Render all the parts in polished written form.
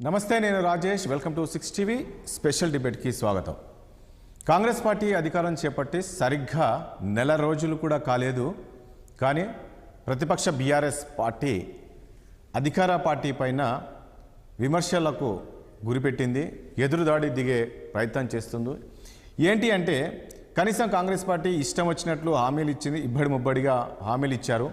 నమస్తే, నేను Rajesh. Welcome to 6 TV special డిబేట్కి స్వాగతం. కాంగ్రెస్ పార్టీ అధికారం చేపట్టి సరిగ్గా నెల రోజులు కూడా కాలేదు. కానీ ప్రతిపక్ష బీఆర్ఎస్ పార్టీ అధికార పార్టీ పైన విమర్శలకు గురిపెట్టింది, ఎదురుదాడి దిగే ప్రయత్నం చేస్తుంది. ఏంటి అంటే కనీసం కాంగ్రెస్ పార్టీ ఇష్టం వచ్చినట్లు హామీలు ఇచ్చింది, ఇబ్బడి ముబ్బడిగా హామీలు ఇచ్చారు.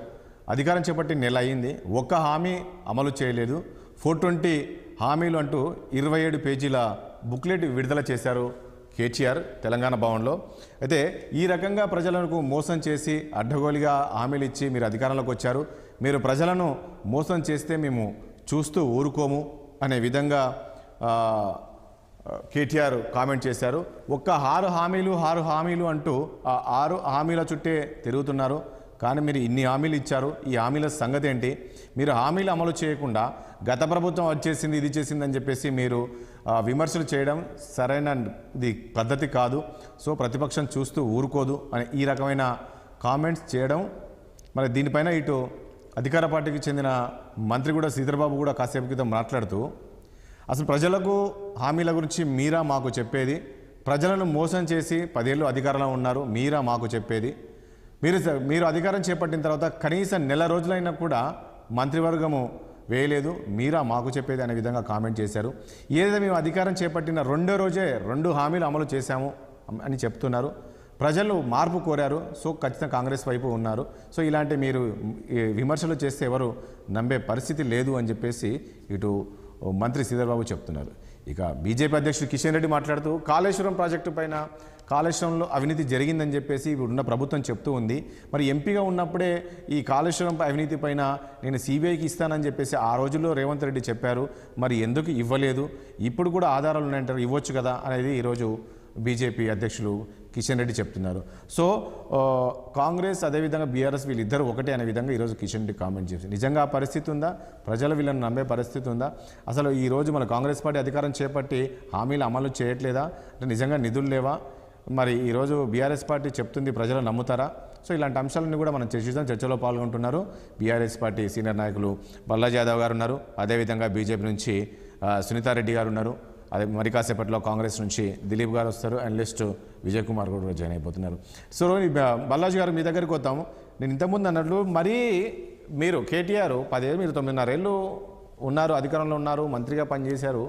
అధికారం చేపట్టి నెల అయింది, ఒక్క హామీ అమలు చేయలేదు. 420 హామీలు అంటూ 27 పేజీల బుక్లెట్ విడుదల చేశారు కేటీఆర్ తెలంగాణ భవన్లో. అయితే ఈ రకంగా ప్రజలకు మోసం చేసి అడ్డగోలుగా హామీలు ఇచ్చి మీరు అధికారంలోకి వచ్చారు, మీరు ప్రజలను మోసం చేస్తే మేము చూస్తూ ఊరుకోము అనే విధంగా కేటీఆర్ కామెంట్ చేశారు. ఒక్క 6 హామీలు అంటూ ఆ 6 హామీల చుట్టే తిరుగుతున్నారు. కానీ మీరు ఇన్ని హామీలు ఇచ్చారు, ఈ హామీల సంగతి ఏంటి? మీరు హామీలు అమలు చేయకుండా గత ప్రభుత్వం వచ్చేసింది, ఇది చేసింది అని చెప్పేసి మీరు విమర్శలు చేయడం సరైనది పద్ధతి కాదు. సో ప్రతిపక్షం చూస్తూ ఊరుకోదు అని ఈ రకమైన కామెంట్స్ చేయడం. మరి దీనిపైన ఇటు అధికార పార్టీకి చెందిన మంత్రి కూడా శ్రీధర్బాబు కూడా కాసేపు క్రితం మాట్లాడుతూ, అసలు ప్రజలకు హామీల గురించి మీరా మాకు చెప్పేది? ప్రజలను మోసం చేసి 10 ఏళ్ళు అధికారంలో ఉన్నారు, మీరా మాకు చెప్పేది? మీరు అధికారం చేపట్టిన తర్వాత కనీసం నెల రోజులైనా కూడా మంత్రివర్గము వేయలేదు, మీరా మాకు చెప్పేది అనే విధంగా కామెంట్ చేశారు. ఏదైతే మేము అధికారం చేపట్టిన 2వ రోజే 2 హామీలు అమలు చేశాము అని చెప్తున్నారు. ప్రజలు మార్పు కోరారు, సో ఖచ్చితంగా కాంగ్రెస్ వైపు ఉన్నారు. సో ఇలాంటి మీరు విమర్శలు చేస్తే ఎవరు నమ్మే పరిస్థితి లేదు అని చెప్పేసి ఇటు మంత్రి శ్రీధర్బాబు చెప్తున్నారు. ఇక బీజేపీ అధ్యక్షుడు కిషన్ రెడ్డి మాట్లాడుతూ కాళేశ్వరం ప్రాజెక్టు పైన కాళేశ్వరంలో అవినీతి జరిగిందని చెప్పేసి ఉన్న ప్రభుత్వం చెప్తూ ఉంది. మరి ఎంపీగా ఉన్నప్పుడే ఈ కాళేశ్వరం అవినీతి పైన నేను సిబిఐకి ఇస్తానని చెప్పేసి ఆ రోజుల్లో రేవంత్ రెడ్డి చెప్పారు, మరి ఎందుకు ఇవ్వలేదు? ఇప్పుడు కూడా ఆధారాలు ఉన్నాయంటారు, ఇవ్వచ్చు కదా అనేది ఈరోజు బీజేపీ అధ్యక్షులు కిషన్ రెడ్డి చెప్తున్నారు. సో కాంగ్రెస్ అదేవిధంగా బీఆర్ఎస్ వీళ్ళిద్దరూ ఒకటే అనే విధంగా ఈరోజు కిషన్ రెడ్డి కామెంట్ చేసి, నిజంగా ఆ పరిస్థితి ఉందా? ప్రజలు వీళ్ళని నమ్మే పరిస్థితి ఉందా? అసలు ఈరోజు మన కాంగ్రెస్ పార్టీ అధికారం చేపట్టి హామీలు అమలు చేయట్లేదా? అంటే నిజంగా నిధులు లేవా? మరి ఈరోజు బీఆర్ఎస్ పార్టీ చెప్తుంది, ప్రజలు నమ్ముతారా? సో ఇలాంటి అంశాలన్నీ కూడా మనం చర్చిద్దాం. చర్చలో పాల్గొంటున్నారు బీఆర్ఎస్ పార్టీ సీనియర్ నాయకులు బల్లాజీ యాదవ్ గారు ఉన్నారు, అదేవిధంగా బీజేపీ నుంచి సునీతారెడ్డి గారు ఉన్నారు, అదే మరి కాసేపట్లో కాంగ్రెస్ నుంచి దిలీప్ గారు వస్తారు, అనలిస్ట్ విజయ్ కుమార్ కూడా జాయిన్ అయిపోతున్నారు. సో బల్లాజీ గారు మీ దగ్గరికి వద్దాము. నేను ఇంతకుముందు అన్నట్లు మరీ మీరు కేటీఆర్ 10 ఏళ్ళు, మీరు 9.5 ఏళ్ళు ఉన్నారు, అధికారంలో ఉన్నారు, మంత్రిగా పనిచేశారు.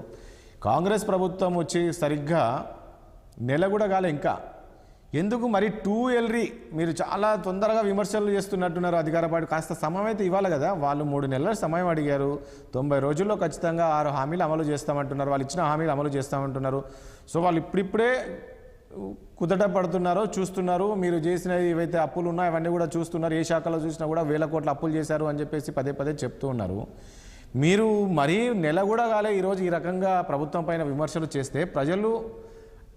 కాంగ్రెస్ ప్రభుత్వం వచ్చి సరిగ్గా నెల కూడా కాలే ఇంకా. ఎందుకు మరి టూ ఎల్రీ మీరు చాలా తొందరగా విమర్శలు చేస్తున్నట్టున్నారు అధికార పార్టీ? కాస్త సమయం అయితే ఇవ్వాలి కదా. వాళ్ళు 3 నెలల సమయం అడిగారు, 90 రోజుల్లో ఖచ్చితంగా 6 హామీలు అమలు చేస్తామంటున్నారు, వాళ్ళు ఇచ్చిన హామీలు అమలు చేస్తామంటున్నారు. సో వాళ్ళు ఇప్పుడిప్పుడే కుదట పడుతున్నారో చూస్తున్నారు, మీరు చేసిన ఏవైతే అప్పులు ఉన్నాయో అవన్నీ కూడా చూస్తున్నారు, ఏ శాఖలో చూసినా కూడా 1000 కోట్ల అప్పులు చేశారు అని చెప్పేసి పదే చెప్తూ ఉన్నారు. మీరు మరీ నెల కూడా కాలే ఈరోజు ఈ రకంగా ప్రభుత్వం పైన విమర్శలు చేస్తే ప్రజలు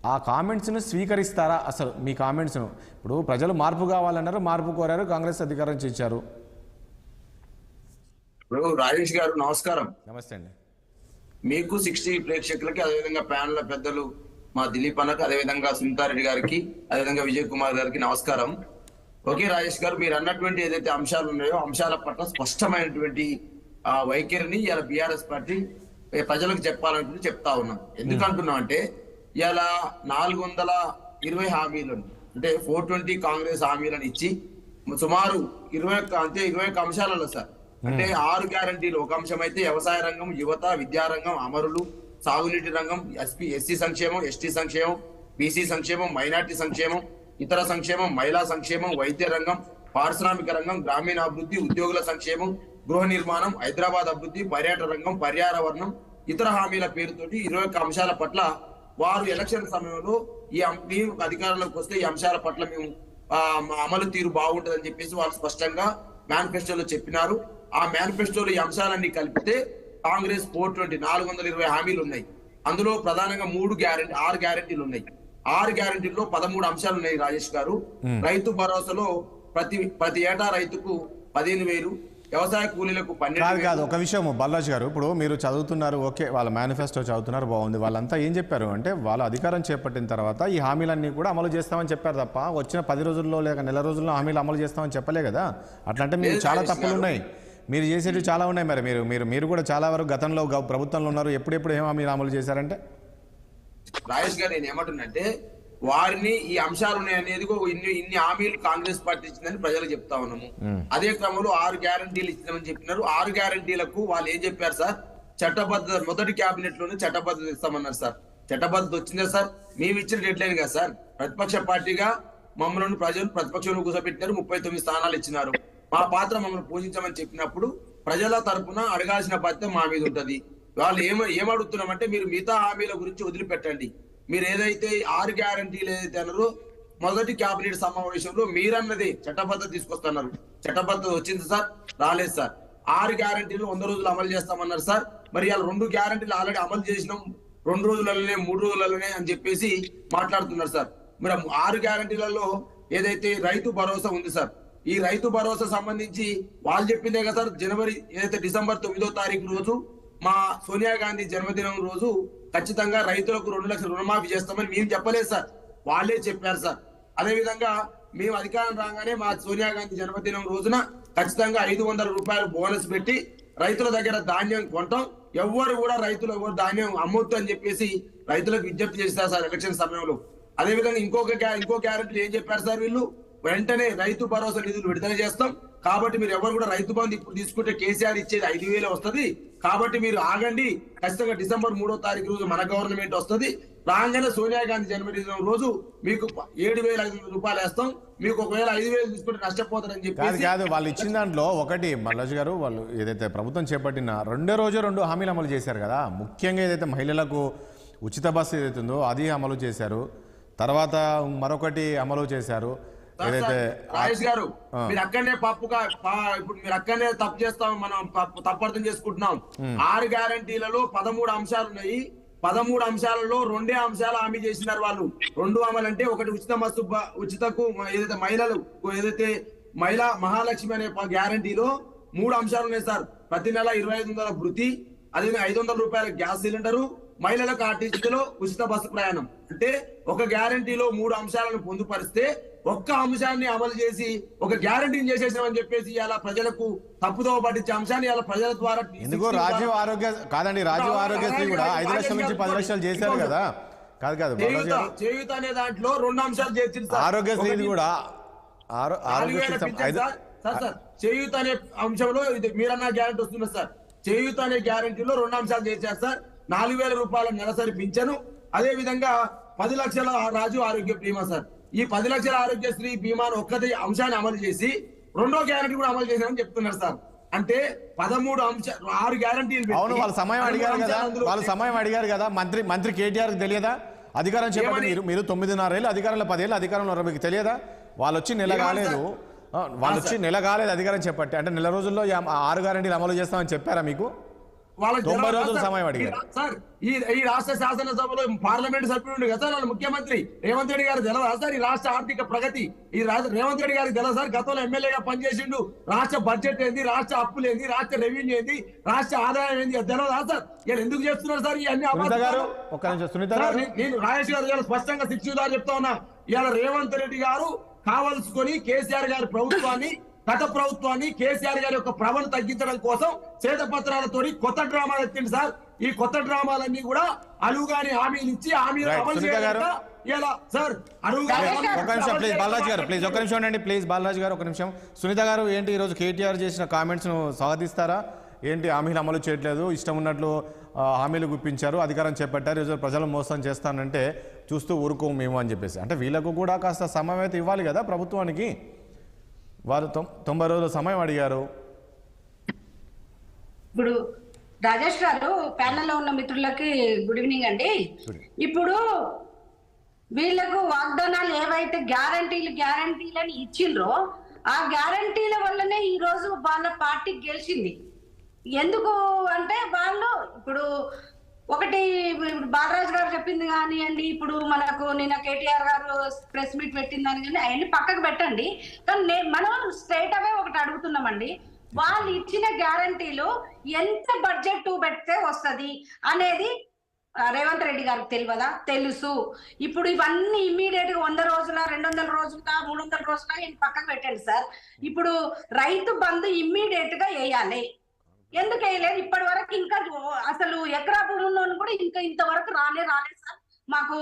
ఆ కామెంట్స్ను స్వీకరిస్తారా? అసలు మీ కామెంట్స్ను ఇప్పుడు ప్రజలు మార్పు కావాలన్నారు, మార్పు కోరారు, కాంగ్రెస్ అధికారం ఇచ్చారు. ఇప్పుడు రాజేష్ గారు నమస్కారం. నమస్తే అండి. మీకు 60 ప్రేక్షకులకి, అదేవిధంగా ప్యానల్ పెద్దలు మా దిలీప్ అన్నకి, అదేవిధంగా సునీతారెడ్డి గారికి, అదేవిధంగా విజయ్ కుమార్ గారికి నమస్కారం. ఓకే రాజేష్ గారు, మీరు అన్నటువంటి ఏదైతే అంశాలు ఉన్నాయో అంశాల పట్ల స్పష్టమైనటువంటి వైఖరిని ఇలా బీఆర్ఎస్ పార్టీ ప్రజలకు చెప్పాలంటే చెప్తా ఉన్నాం. ఎందుకంటున్నాం అంటే ఇలా 420 హామీలు అంటే 420 కాంగ్రెస్ హామీలను ఇచ్చి సుమారు 21 అంశాలలో సార్, అంటే 6 గ్యారంటీలు. ఒక అంశం అయితే వ్యవసాయ రంగం, యువత, విద్యారంగం, అమరులు, సాగునీటి రంగం, ఎస్సీ సంక్షేమం, ఎస్టీ సంక్షేమం, బీసీ సంక్షేమం, మైనార్టీ సంక్షేమం, ఇతర సంక్షేమం, మహిళా సంక్షేమం, వైద్య రంగం, పారిశ్రామిక రంగం, గ్రామీణాభివృద్ధి, ఉద్యోగుల సంక్షేమం, గృహ నిర్మాణం, హైదరాబాద్ అభివృద్ధి, పర్యాటక రంగం, పర్యావరణం, ఇతర హామీల పేరుతోటి 21 అంశాల పట్ల వారు ఎలక్షన్ సమయంలో మేము అధికారంలోకి వస్తే ఈ అంశాల పట్ల మేము అమలు తీరు బాగుంటుందని చెప్పేసి వాళ్ళు స్పష్టంగా మేనిఫెస్టోలో చెప్పినారు. ఆ మేనిఫెస్టోలో ఈ అంశాలన్నీ కలిపితే కాంగ్రెస్ 420 హామీలు ఉన్నాయి. అందులో ప్రధానంగా 6 గ్యారెంటీలు ఉన్నాయి. 6 గ్యారెంటీల్లో 13 అంశాలు ఉన్నాయి రాజేష్ గారు. రైతు భరోసాలో ప్రతి ఏటా రైతుకు 15,000, వ్యవసాయ కూలీలకు 12,000. కాదు ఒక విషయం బల్లాజ్ గారు, ఇప్పుడు మీరు చదువుతున్నారు, ఓకే, వాళ్ళ మేనిఫెస్టో చదువుతున్నారు, బాగుంది. వాళ్ళంతా ఏం చెప్పారు అంటే వాళ్ళ అధికారం చేపట్టిన తర్వాత ఈ హామీలన్నీ కూడా అమలు చేస్తామని చెప్పారు తప్ప వచ్చిన 10 రోజుల్లో లేక నెల రోజుల్లో హామీలు అమలు చేస్తామని చెప్పలే కదా. అట్లంటే మీరు చాలా తప్పులు ఉన్నాయి. మీరు చేసేవి చాలా ఉన్నాయి. మరి మీరు మీరు మీరు కూడా చాలా వరకు గతంలో ప్రభుత్వంలో ఉన్నారు. ఎప్పుడెప్పుడు ఏమో మీరు అమలు చేశారంటే రాజేష్ గారు, నేను ఏమంటున్నంటే వారిని ఈ అంశాలు ఉన్నాయి అనేది ఇన్ని హామీలు కాంగ్రెస్ పార్టీ ఇచ్చిందని ప్రజలకు చెప్తా ఉన్నాము. అదే క్రమంలో 6 గ్యారంటీలు ఇచ్చామని చెప్పినారు. 6 గ్యారంటీలకు వాళ్ళు ఏం చెప్పారు సార్? చట్టబద్ధత మొదటి కేబినెట్ లోనే చట్టబద్ధత ఇస్తామన్నారు సార్. చట్టబద్ధత వచ్చిందా సార్? మేము ఇచ్చిన డెడ్ లైన్ కదా సార్. ప్రతిపక్ష పార్టీగా మమ్మల్ని ప్రజలు ప్రతిపక్షంలో కూర్చోబెట్టినారు, 39 స్థానాలు ఇచ్చినారు. మా పాత్ర మమ్మల్ని పూజించమని చెప్పినప్పుడు ప్రజల తరపున అడగాల్సిన బాధ్యత మా మీద ఉంటది. వాళ్ళు ఏమడుగుతున్నామంటే మీరు మిగతా హామీల గురించి వదిలిపెట్టండి. మీరు ఏదైతే 6 గ్యారంటీలు ఏదైతే అన్నారో మొదటి కేబినెట్ సమావేశంలో మీరన్నది చట్టబద్ధత తీసుకొస్తున్నారు. చట్టబద్ధత వచ్చింది సార్? రాలేదు సార్. 6 గ్యారంటీలు 100 రోజులు అమలు చేస్తామన్నారు సార్. మరి ఇలా 2 గ్యారంటీలు ఆల్రెడీ అమలు చేసినాం, 2 రోజులలోనే 3 రోజులలోనే అని చెప్పేసి మాట్లాడుతున్నారు సార్. మరి 6 గ్యారంటీలలో ఏదైతే రైతు భరోసా ఉంది సార్, ఈ రైతు భరోసా సంబంధించి వాళ్ళు చెప్పిందే కదా సార్, ఏదైతే డిసెంబర్ 9వ తారీఖు రోజు మా సోనియా గాంధీ జన్మదినం రోజు ఖచ్చితంగా రైతులకు 2 లక్షల రుణమాఫీ చేస్తామని మేము చెప్పలేదు సార్, వాళ్ళే చెప్పారు సార్. అదే విధంగా మేము అధికారం రాగానే మా సోనియా గాంధీ జన్మదినం రోజున ఖచ్చితంగా 500 రూపాయలు బోనస్ పెట్టి రైతుల దగ్గర ధాన్యం కొంటాం, ఎవరు కూడా రైతులు ఎవరు ధాన్యం అమ్మొద్దు అని చెప్పేసి రైతులకు విజ్ఞప్తి చేస్తారు సార్ ఎలక్షన్ సమయంలో. అదే విధంగా ఇంకో గ్యారెంటీ ఏం చెప్పారు సార్? వీళ్ళు వెంటనే రైతు భరోసా నిధులు విడుదల చేస్తాం కాబట్టి మీరు ఎవరు కూడా రైతు బంధు ఇప్పుడు తీసుకుంటే కేసీఆర్ ఇచ్చేది 5,000 వస్తుంది కాబట్టి మీరు ఆగండి, ఖచ్చితంగా డిసెంబర్ 3వ తారీఖు రోజు మన గవర్నమెంట్ వస్తుంది, రాగానే సోనియా గాంధీ జన్మదినం రోజు మీకు 7,500 రూపాయలు వేస్తాం, మీకు ఒకవేళ 5,000 తీసుకుంటే నష్టపోతారని చెప్పి కాదు వాళ్ళు ఇచ్చిన దాంట్లో ఒకటి మల్లాజ్ గారు, వాళ్ళు ఏదైతే ప్రభుత్వం చేపట్టిన 2 రోజు 2 హామీలు అమలు చేశారు కదా. ముఖ్యంగా ఏదైతే మహిళలకు ఉచిత బస్సు ఏదైతుందో అది అమలు చేశారు. తర్వాత మరొకటి అమలు చేశారు ఏదైతే. రాజేష్ గారు, మీరు అక్కడనే ఇప్పుడు మీరు అక్కడనే తప్పు చేస్తాం, మనం తప్పర్థం చేసుకుంటున్నాం. 6 గ్యారంటీలలో 13 అంశాలు ఉన్నాయి. 13 అంశాలలో 2 అంశాలు హామీ చేసినారు వాళ్ళు. 2 అమలు అంటే ఒకటి ఉచితకు ఏదైతే మహిళలు ఏదైతే మహాలక్ష్మి అనే గ్యారంటీలో 3 అంశాలు ఉన్నాయి సార్. ప్రతి నెల 2,500 వృత్తి, అదే 500 రూపాయల గ్యాస్ సిలిండరు, మహిళలకు ఆర్టీసీలో ఉచిత బస్సు ప్రయాణం. అంటే ఒక గ్యారంటీలో 3 అంశాలను పొందుపరిస్తే ఒక్క అంశాన్ని అమలు చేసి ఒక గ్యారంటీని చేసేసామని చెప్పేసి ఇలా ప్రజలకు తప్పుదోవ పట్టించే అంశాన్ని ఇలా ప్రజల ద్వారా ఎందుకో రాజీవ్ ఆరోగ్య కాదండి, రాజీవ్ ఆరోగ్యశ్రీ కూడా 5 లక్షల నుంచి 10 లక్షలు చేశారు కదా. కాదు చేయూత అనే దాంట్లో 2 అంశాలు చేర్చింది సార్. ఆరోగ్యశ్రీ కూడా చేయూత అనే అంశంలో ఇది మీరన్న గ్యారంటీ వస్తుంది సార్. చేయూత అనే గ్యారంటీలో 2 అంశాలు చేశారు సార్. 4,000 రూపాయల నెలసరి పింఛను, అదే విధంగా 10 లక్షల రాజు ఆరోగ్య బీమా సార్. ఈ 10 లక్షల ఆరోగ్యశ్రీ బీమాను ఒక్కటి అంశాన్ని అమలు చేసి 2వ గ్యారంటీ కూడా అమలు చేశారని చెప్తున్నారు సార్. అంటే 6 గ్యారంటీలు. అవును, వాళ్ళు సమయం అడిగారు కదా. మంత్రి కేటీఆర్ తెలియదా అధికారం చెప్పండి? మీరు 9.5 ఏళ్ళు అధికారంలో, 10 ఏళ్ళు అధికారంలో ఉన్నారు, మీకు తెలియదా? వాళ్ళు వచ్చి నెల కాలేదు అధికారం చెప్పండి. అంటే నెల రోజుల్లో 6 గ్యారంటీలు అమలు చేస్తామని చెప్పారా మీకు? 90 రోజుల సమయం అడిగారు సార్. ఈ రాష్ట్ర శాసనసభలో పార్లమెంట్ సభ్యుడు కదా సార్ ముఖ్యమంత్రి రేవంత్ రెడ్డి గారు తెలదా సార్? ఈ రాష్ట్ర ఆర్థిక ప్రగతి రేవంత్ రెడ్డి గారికి తెలదా సార్? గతంలో ఎమ్మెల్యేగా పనిచేసిండు. రాష్ట్ర బడ్జెట్ ఏంది, రాష్ట్ర అప్పులు ఏంది, రాష్ట్ర రెవెన్యూ ఏంది, రాష్ట్ర ఆదాయం ఏంది తెలదా సార్? ఇలా ఎందుకు చేస్తున్నారు సార్ ఈ అన్ని అబద్ధాలు? నేను రాజేష్ గారు స్పష్టంగా శిక్షిదారు చెప్తా ఉన్నా. ఇలా రేవంత్ రెడ్డి గారు కావలసుకొని కేసీఆర్ గారి ప్రభుత్వాన్ని, గత ప్రభుత్వాన్ని, కేసీఆర్ గారి యొక్క ప్రభను తగ్గించడం కోసం శ్వేతపత్రాలతో కొత్త డ్రామాలు ఎత్తింది సార్. ఈ కొత్త డ్రామాలన్నీ కూడా అలుగాని హామీలు ఇచ్చి హామీలు అమలు చేయకుండా ఇలా సార్ బాలరాజ్ గారు ఒక నిమిషం. సునీత గారు ఏంటి ఈరోజు కేటీఆర్ చేసిన కామెంట్స్ ను స్వాగతిస్తారా? ఏంటి హామీలు అమలు చేయట్లేదు, ఇష్టం ఉన్నట్లు హామీలు గుప్పించారు, అధికారం చేపట్టారు, ఈరోజు ప్రజలు మోసం చేస్తానంటే చూస్తూ ఊరుకోము మేము అని చెప్పేసి. అంటే వీళ్ళకు కూడా కాస్త సమయం అయితే ఇవ్వాలి కదా ప్రభుత్వానికి. వారు 90 రోజుల సమయం అడిగారు. ఇప్పుడు రాజేష్ గారు, ప్యానెల్లో ఉన్న మిత్రులకి గుడ్ ఈవినింగ్ అండి. ఇప్పుడు వీళ్ళకు వాగ్దానాలు ఏవైతే గ్యారంటీలని ఇచ్చిండ్రో ఆ గ్యారంటీల వల్లనే ఈ రోజు వాళ్ళ పార్టీ గెలిచింది. ఎందుకు అంటే వాళ్ళు ఇప్పుడు ఒకటి బాలరాజు గారు చెప్పింది కానివ్వండి, ఇప్పుడు మనకు నిన్న కేటీఆర్ గారు ప్రెస్ మీట్ పెట్టిందని కానీ అవన్నీ పక్కకు పెట్టండి. కానీ మనం స్ట్రైట్ అవే ఒకటి అడుగుతున్నామండి, వాళ్ళు ఇచ్చిన గ్యారంటీలు ఎంత బడ్జెట్ పెడితే వస్తుంది అనేది రేవంత్ రెడ్డి గారికి తెలియదా? తెలుసు. ఇప్పుడు ఇవన్నీ ఇమ్మీడియట్ గా 100 రోజుల 200 రోజుల 300 రోజుల పక్కకు పెట్టండి సార్. ఇప్పుడు రైతు బంధు ఇమ్మీడియట్ గా వేయాలి. ఎందుకు వేయలేదు ఇప్పటి వరకు? ఇంకా అసలు ఎకరా భూమి ఉన్నోళ్ళు కూడా ఇంకా ఇంతవరకు రాలేదు సార్. మాకు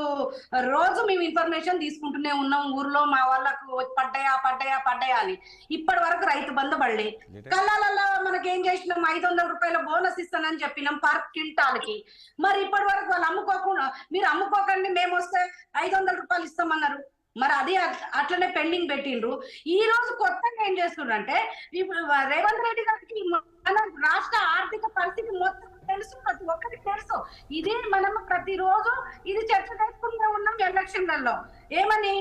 రోజు మేము ఇన్ఫర్మేషన్ తీసుకుంటూనే ఉన్నాం, ఊర్లో మా వాళ్ళకు పడ్డాయా అని. ఇప్పటి వరకు రైతు బంధు పడలే. కళ్ళాలలో మనకి ఏం చేసినాం, 500 రూపాయల బోనస్ ఇస్తానని చెప్పినాం పర్ క్వింటాల్కి. మరి ఇప్పటి వరకు వాళ్ళు అమ్ముకోకుండా, మీరు అమ్ముకోకండి మేము వస్తే 500 రూపాయలు ఇస్తామన్నారు. మరి అది అట్లనే పెండింగ్ పెట్టిండ్రు. ఈ రోజు కొత్తగా ఏం చేస్తున్నారంటే, ఇప్పుడు రేవంత్ రెడ్డి గారికి మన రాష్ట్ర ఆర్థిక పరిస్థితి మొత్తం తెలుసు, ప్రతి ఒక్కరికి తెలుసు. ఇది మనం ప్రతిరోజు ఇది చర్చ చేసుకుంటూ ఉన్నాం ఎలక్షన్లలో. ఏమని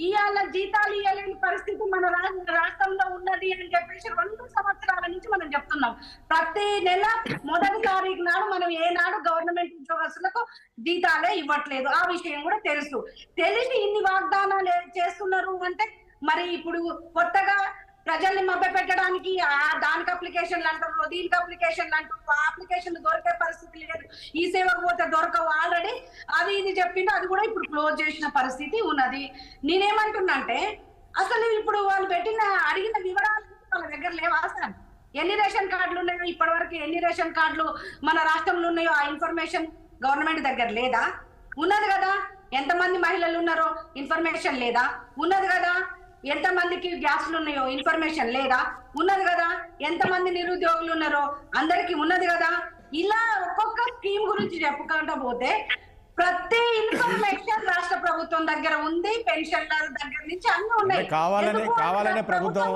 ఇవాళ జీతాలు ఇవ్వలేని పరిస్థితి మన రాష్ట్రంలో ఉన్నది అని చెప్పేసి 2 సంవత్సరాల నుంచి మనం చెప్తున్నాం. ప్రతి నెల 1వ తారీఖు నాడు మనం ఏనాడు గవర్నమెంట్ ఉద్యోగస్తులకు జీతాలే ఇవ్వట్లేదు. ఆ విషయం కూడా తెలుసు. తెలిసి ఇన్ని వాగ్దానాలు చేస్తున్నారు అంటే, మరి ఇప్పుడు కొత్తగా ప్రజల్ని మభ్య పెట్టడానికి దానికి అప్లికేషన్లు అంటారు, దీనికి అప్లికేషన్లు అంటారు. ఆ అప్లికేషన్లు దొరికే పరిస్థితి లేదు. ఈ సేవకు పోతే దొరకవు. ఆల్రెడీ అది ఇది చెప్పిండు, అది కూడా ఇప్పుడు క్లోజ్ చేసిన పరిస్థితి ఉన్నది. నేనేమంటున్నా అంటే, అసలు ఇప్పుడు వాళ్ళు అడిగిన వివరాలు వాళ్ళ దగ్గర లేవా సార్? ఎన్ని రేషన్ కార్డులు ఉన్నాయో, ఇప్పటి వరకు ఎన్ని రేషన్ కార్డులు మన రాష్ట్రంలో ఉన్నాయో ఆ ఇన్ఫర్మేషన్ గవర్నమెంట్ దగ్గర లేదా? ఉన్నది కదా. ఎంతమంది మహిళలు ఉన్నారో ఇన్ఫర్మేషన్ లేదా? ఉన్నది కదా. ఎంతమందికి గ్యాస్లు ఉన్నాయో ఇన్ఫర్మేషన్ లేదా? ఉన్నది కదా. ఎంతమంది నిరుద్యోగులు ఉన్నారో అందరికి ఉన్నది కదా. ఇలా ఒక్కొక్క స్కీమ్ గురించి చెప్పుకుంటా పోతే ప్రతి ఇన్ఫర్మేషన్ రాష్ట్ర ప్రభుత్వం దగ్గర ఉంది. పెన్షన్ల దగ్గర నుంచి అన్ని ఉన్నాయి. కావాలనే ప్రభుత్వం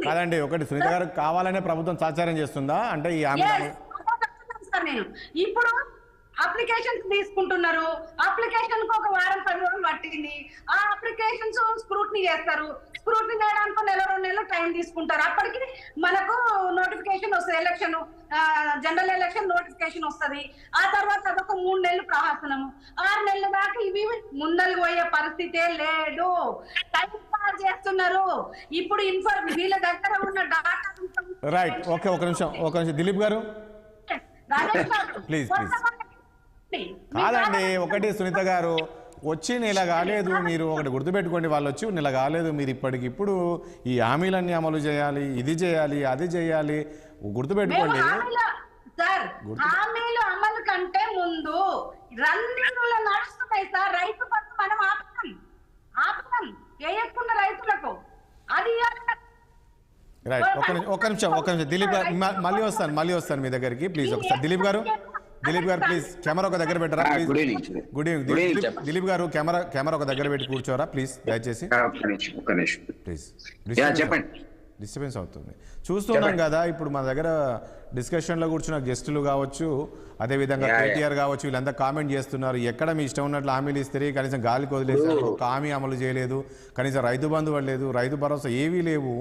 కాదండి, ఒకటి సునీత గారు, కావాలనే ప్రభుత్వం సాచారం చేస్తుందా అంటే ఈ నేను ఇప్పుడు అప్లికేషన్స్ తీసుకుంటున్నారు. అప్లికేషన్ కు 1 వారం 10 రోజులు పట్టింది. ఆ అప్లికేషన్స్ స్క్రూటినీ చేస్తారు. స్క్రూటినీ చేయడానికి 1-2 నెలలు టైం తీసుకుంటారు. అప్పటికి మనకు నోటిఫికేషన్ వస్తుంది. ఎలక్షన్ జనరల్ ఎలక్షన్ నోటిఫికేషన్ వస్తుంది. ఆ తర్వాత అదొక 3 నెలలు ప్రహాసనము. 6 నెలల దాకా ఇవి ముందరికి పోయే పరిస్థితే లేదు. టైం పాస్ చేస్తున్నారు. ఇప్పుడు వీళ్ళ దగ్గర ఉన్న డాటా. రైట్, ఓకే, ఒక నిమిషం దిలీప్ గారు ప్లీజ్. కాదండి, ఒకటి సునీత గారు, వచ్చి నెల కాలేదు. మీరు ఒకటి గుర్తుపెట్టుకోండి, వాళ్ళు వచ్చి నెల కాలేదు. మీరు ఇప్పటికిప్పుడు ఈ హామీలన్నీ అమలు చేయాలి, ఇది చేయాలి, అది చేయాలి. గుర్తుపెట్టుకోండి సార్. హామీలు అమలు కంటే ముందు రన్నింగ్ నడుస్తున్నాయి సార్. రైతు బంధు మనం ఆపుతాం వేయకుండా రైతులకు. అది రైట్, ఒక నిమిషం దిలీప్ గారు, మళ్ళీ వస్తాను మీ దగ్గరికి. ప్లీజ్ ఒకసారి దిలీప్ గారు ప్లీజ్ కెమెరా ఒక దగ్గర పెట్టరా ప్లీజ్. గుడ్ ఈవినింగ్ దిలీప్ గారు, కెమెరా ఒక దగ్గర పెట్టి కూర్చోరా ప్లీజ్, దయచేసి ప్లీజ్. డిస్టర్బెన్స్ అవుతుంది. చూస్తున్నాం కదా ఇప్పుడు మన దగ్గర డిస్కషన్లో కూర్చున్న గెస్టులు కావచ్చు, అదేవిధంగా కేటీఆర్ కావచ్చు, వీళ్ళంతా కామెంట్ చేస్తున్నారు. ఎక్కడ మీ ఇష్టం ఉన్నట్లు హామీలు ఇస్తే కనీసం గాలికి వదిలేసారు, ఒక హామీ అమలు చేయలేదు, కనీసం రైతు బంధు పడలేదు, రైతు భరోసా ఏవీ లేవు.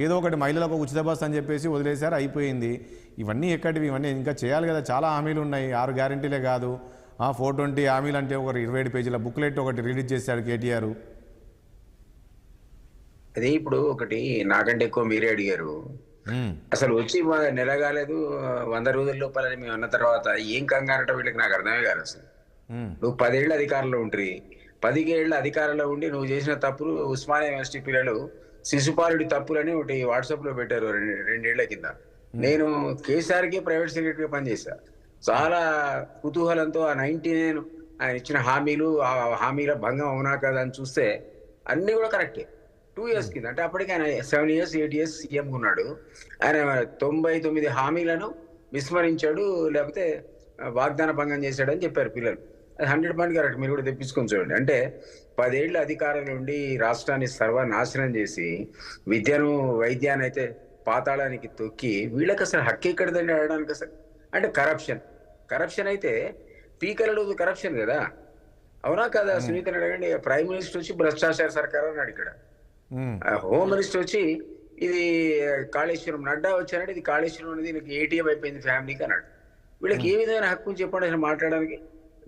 ఏదో ఒకటి మహిళలకు ఉచిత బస్సు అని చెప్పేసి వదిలేశారు, అయిపోయింది. ఇవన్నీ ఎక్కడివి? ఇవన్నీ ఇంకా చేయాలి కదా. చాలా హామీలు ఉన్నాయి, 6 గ్యారెంటీలే కాదు. 420 హామీలు అంటే ఒక 27 పేజీల బుక్లెట్ ఒకటి రిలీజ్ చేశాడు కేటీఆర్. అదే ఇప్పుడు ఒకటి నాకంటే ఎక్కువ మీరే అడిగారు. అసలు వచ్చి నెల కాలేదు, 100 రోజుల లోపల మేము అన్న తర్వాత ఏం కంగారట వీళ్ళకి నాకు అర్థమే కాదు. అసలు నువ్వు 10 ఏళ్ళ అధికారంలో ఉంటురి, 10 ఏళ్ళ అధికారంలో ఉండి నువ్వు చేసిన తప్పులు, ఉస్మానియా యూనివర్సిటీ పిల్లలు శిశుపాలుడి తప్పులని ఒకటి వాట్సాప్ లో పెట్టారు 2 ఏళ్ల కింద. నేను కేసీఆర్కి ప్రైవేట్ సెక్రటరీగా పనిచేశా. చాలా కుతూహలంతో ఆ 99 ఆయన ఇచ్చిన హామీలు, ఆ హామీల భంగం అవునా కదా అని చూస్తే అన్ని కూడా కరెక్టే. 2 ఇయర్స్ కింద అంటే అప్పటికి ఆయన 7 ఇయర్స్ 8 ఇయర్స్ సీఎం ఉన్నాడు. ఆయన 99 హామీలను విస్మరించాడు, లేకపోతే వాగ్దాన భంగం చేశాడని చెప్పారు పిల్లలు. అది 100% కరెక్ట్. మీరు కూడా తెప్పించుకొని చూడండి. అంటే 10 ఏళ్ళ అధికారంలో ఉండి రాష్ట్రాన్ని సర్వనాశనం చేసి విద్యను, వైద్యాన్ని అయితే పాతాళానికి తొక్కి వీళ్ళకి అసలు హక్కు ఎక్కడదండి అడగడానికి? అసలు అంటే కరప్షన్ అయితే పీకలడు కరప్షన్ కదా, అవునా కదా? సునీతని అడగండి. ప్రైమ్ మినిస్టర్ వచ్చి భ్రష్టాచార సర్కార్ అన్నాడు ఇక్కడ. హోమ్ మినిస్టర్ వచ్చి ఇది కాళేశ్వరం, నడ్డా వచ్చారంటే ఇది కాళేశ్వరం అనేది దీనికి ఏటీఎం అయిపోయింది ఫ్యామిలీకి అన్నాడు. వీళ్ళకి ఏ విధమైన హక్కు చెప్పండి అసలు మాట్లాడడానికి?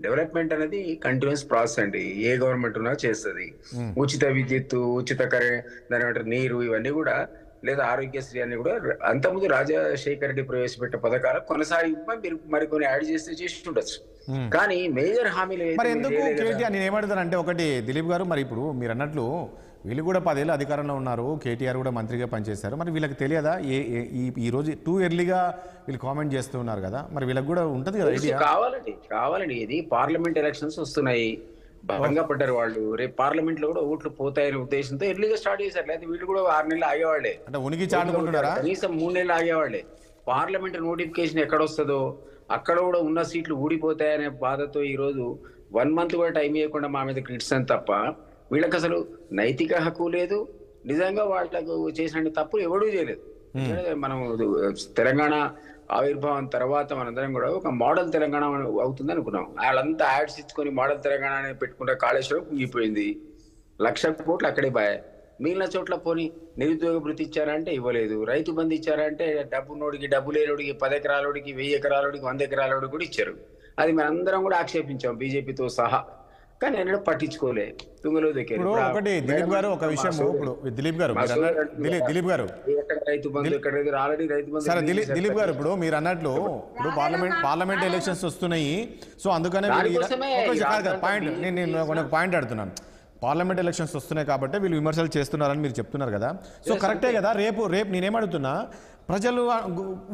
డెవలప్మెంట్ అనేది కంటిన్యూస్ ప్రాసెస్ అండి, ఏ గవర్నమెంట్ ఉన్నా చేస్తుంది. ఉచిత విద్యుత్తు, ఉచిత దాని నీరు, ఇవన్నీ కూడా లేదా ఆరోగ్యశ్రీ అని కూడా అంతకుముందు రాజశేఖర రెడ్డి ప్రవేశపెట్టిన పథకాలు కొనసాగింపు మీరు మరికొన్ని యాడ్ చేస్తే చేసి ఉండొచ్చు. కానీ మేజర్ హామీలు మరి ఎందుకు కేటీఆర్, నేను ఏమడుగుతానంటే ఒకటి దిలీప్ గారు, మరి ఇప్పుడు మీరు అన్నట్లు వీళ్ళు కూడా 10 ఏళ్ళు అధికారంలో ఉన్నారు, కేటీఆర్ కూడా మంత్రిగా పనిచేశారు, మరి వీళ్ళకి తెలియదా ఈ రోజు టూ ఎర్లీగా వీళ్ళు కామెంట్ చేస్తూ ఉన్నారు కదా, మరి వీళ్ళకి కూడా ఉంటుంది కదా ఐడియా? కావాలండి ఇది పార్లమెంట్ ఎలక్షన్స్ వస్తున్నాయి, బలంగా పడ్డారు వాళ్ళు, రేపు పార్లమెంట్ లో కూడా ఓట్లు పోతాయనే ఉద్దేశంతో ఎర్లీగా స్టార్ట్ చేశారు. లేదా వీళ్ళు కూడా 6 నెలలు ఆగేవాళ్లే, అంటే ఉనికి చాటుకుంటున్నారా? కనీసం 3 నెలలు ఆగేవాళ్లే. పార్లమెంట్ నోటిఫికేషన్ ఎక్కడ వస్తుందో అక్కడ కూడా ఉన్న సీట్లు ఊడిపోతాయనే బాధతో ఈ రోజు 1 మంత్ కూడా టైం ఇవ్వకుండా మా మీద క్రిటిసిజం తప్ప వీళ్ళకి అసలు నైతిక హక్కు లేదు. నిజంగా వాళ్ళకు చేసిన తప్పులు ఎవడూ చేయలేదు. మనం తెలంగాణ ఆవిర్భావం తర్వాత మనందరం కూడా ఒక మోడల్ తెలంగాణ అవుతుంది అనుకున్నాం. వాళ్ళంతా యాడ్స్ ఇచ్చుకొని మోడల్ తెలంగాణ అని పెట్టుకుంటే కాళేశ్వరం కుంగిపోయింది, 1,00,000 కోట్లు అక్కడే బాయ్. మిగిలిన చోట్ల పోని నిరుద్యోగ భృతి ఇచ్చారంటే ఇవ్వలేదు, రైతు బంధు ఇచ్చారంటే డబ్బున్నోడికి డబ్బు లేనోడికి 10 ఎకరాలోడికి 1000 ఎకరాలోడికి 100 ఎకరాలోడికి కూడా ఇచ్చారు. అది మనందరం కూడా ఆక్షేపించాం బీజేపీతో సహా, కానీ నేను పట్టించుకోలే. తుంగలో ఇప్పుడు ఒకటి దిలీప్ గారు ఒక విషయం, ఇప్పుడు దిలీప్ గారు రైతు బంధు ఎక్కడ ఆల్రెడీ రైతు బంధు. సరే దిలీప్ గారు, ఇప్పుడు మీరు అన్నట్లు ఇప్పుడు పార్లమెంట్ ఎలక్షన్స్ వస్తున్నాయి, సో అందుకనే పాయింట్ నేను పాయింట్ ఆడుతున్నాను. పార్లమెంట్ ఎలక్షన్స్ వస్తున్నాయి కాబట్టి వీళ్ళు విమర్శలు చేస్తున్నారని మీరు చెప్తున్నారు కదా, సో కరెక్టే కదా. రేపు నేనేమడుగుతున్నా, ప్రజలు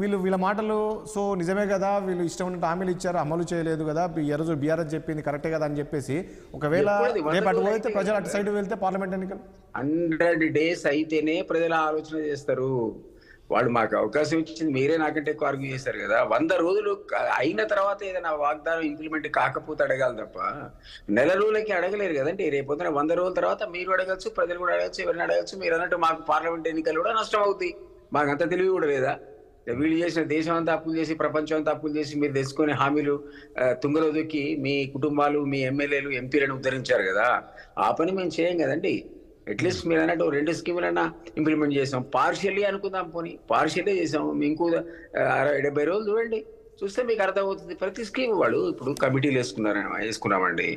వీళ్ళ మాటలు సో నిజమే కదా, వీళ్ళు ఇష్టం ఉన్నట్టు హామీలు ఇచ్చారు, అమలు చేయలేదు కదా, ఈ రోజు బీఆర్ఎస్ చెప్పింది కరెక్టే కదా అని చెప్పేసి ఒకవేళ రేపు అటు పోతే ప్రజలు అటు సైడ్ వెళ్తే పార్లమెంట్ ఎన్నికలు 100 days అయితేనే ప్రజలు ఆలోచన చేస్తారు. వాళ్ళు మాకు అవకాశం ఇచ్చింది, మీరే నాకంటే ఎక్కువ ఆర్గ్యూ చేశారు కదా. 100 రోజులు అయిన తర్వాత ఏదైనా వాగ్దానం ఇంప్లిమెంట్ కాకపోతే అడగాలి తప్ప నెల రోజులకి అడగలేరు కదండి. రేపొద్దున 100 రోజుల తర్వాత మీరు అడగచ్చు, ప్రజలు కూడా అడగచ్చు, ఎవరిని అడగచ్చు. మీరు అన్నట్టు మాకు పార్లమెంట్ ఎన్నికలు కూడా నష్టం అవుతాయి, మాకు అంత తెలివి కూడా లేదా. వీళ్ళు చేసిన దేశం అంతా అప్పులు చేసి, ప్రపంచం అంతా అప్పులు చేసి మీరు తెచ్చుకునే హామీలు తుంగలో దొక్కి మీ కుటుంబాలు, మీ ఎమ్మెల్యేలు, ఎంపీలను ఉద్ధరించారు కదా. ఆ పని మేము చేయం కదండి. అట్లీస్ట్ మీరు అన్నట్టు 2 స్కీములన్నా ఇంప్లిమెంట్ చేసాం, పార్షియల్లీ అనుకుందాం, పోనీ పార్షియల్లీ చేసాం. ఇంకో 60-70 రోజులు చూడండి, చూస్తే మీకు అర్థమవుతుంది. ప్రతి స్కీమ్ వాళ్ళు ఇప్పుడు కమిటీలు వేసుకున్నామండి,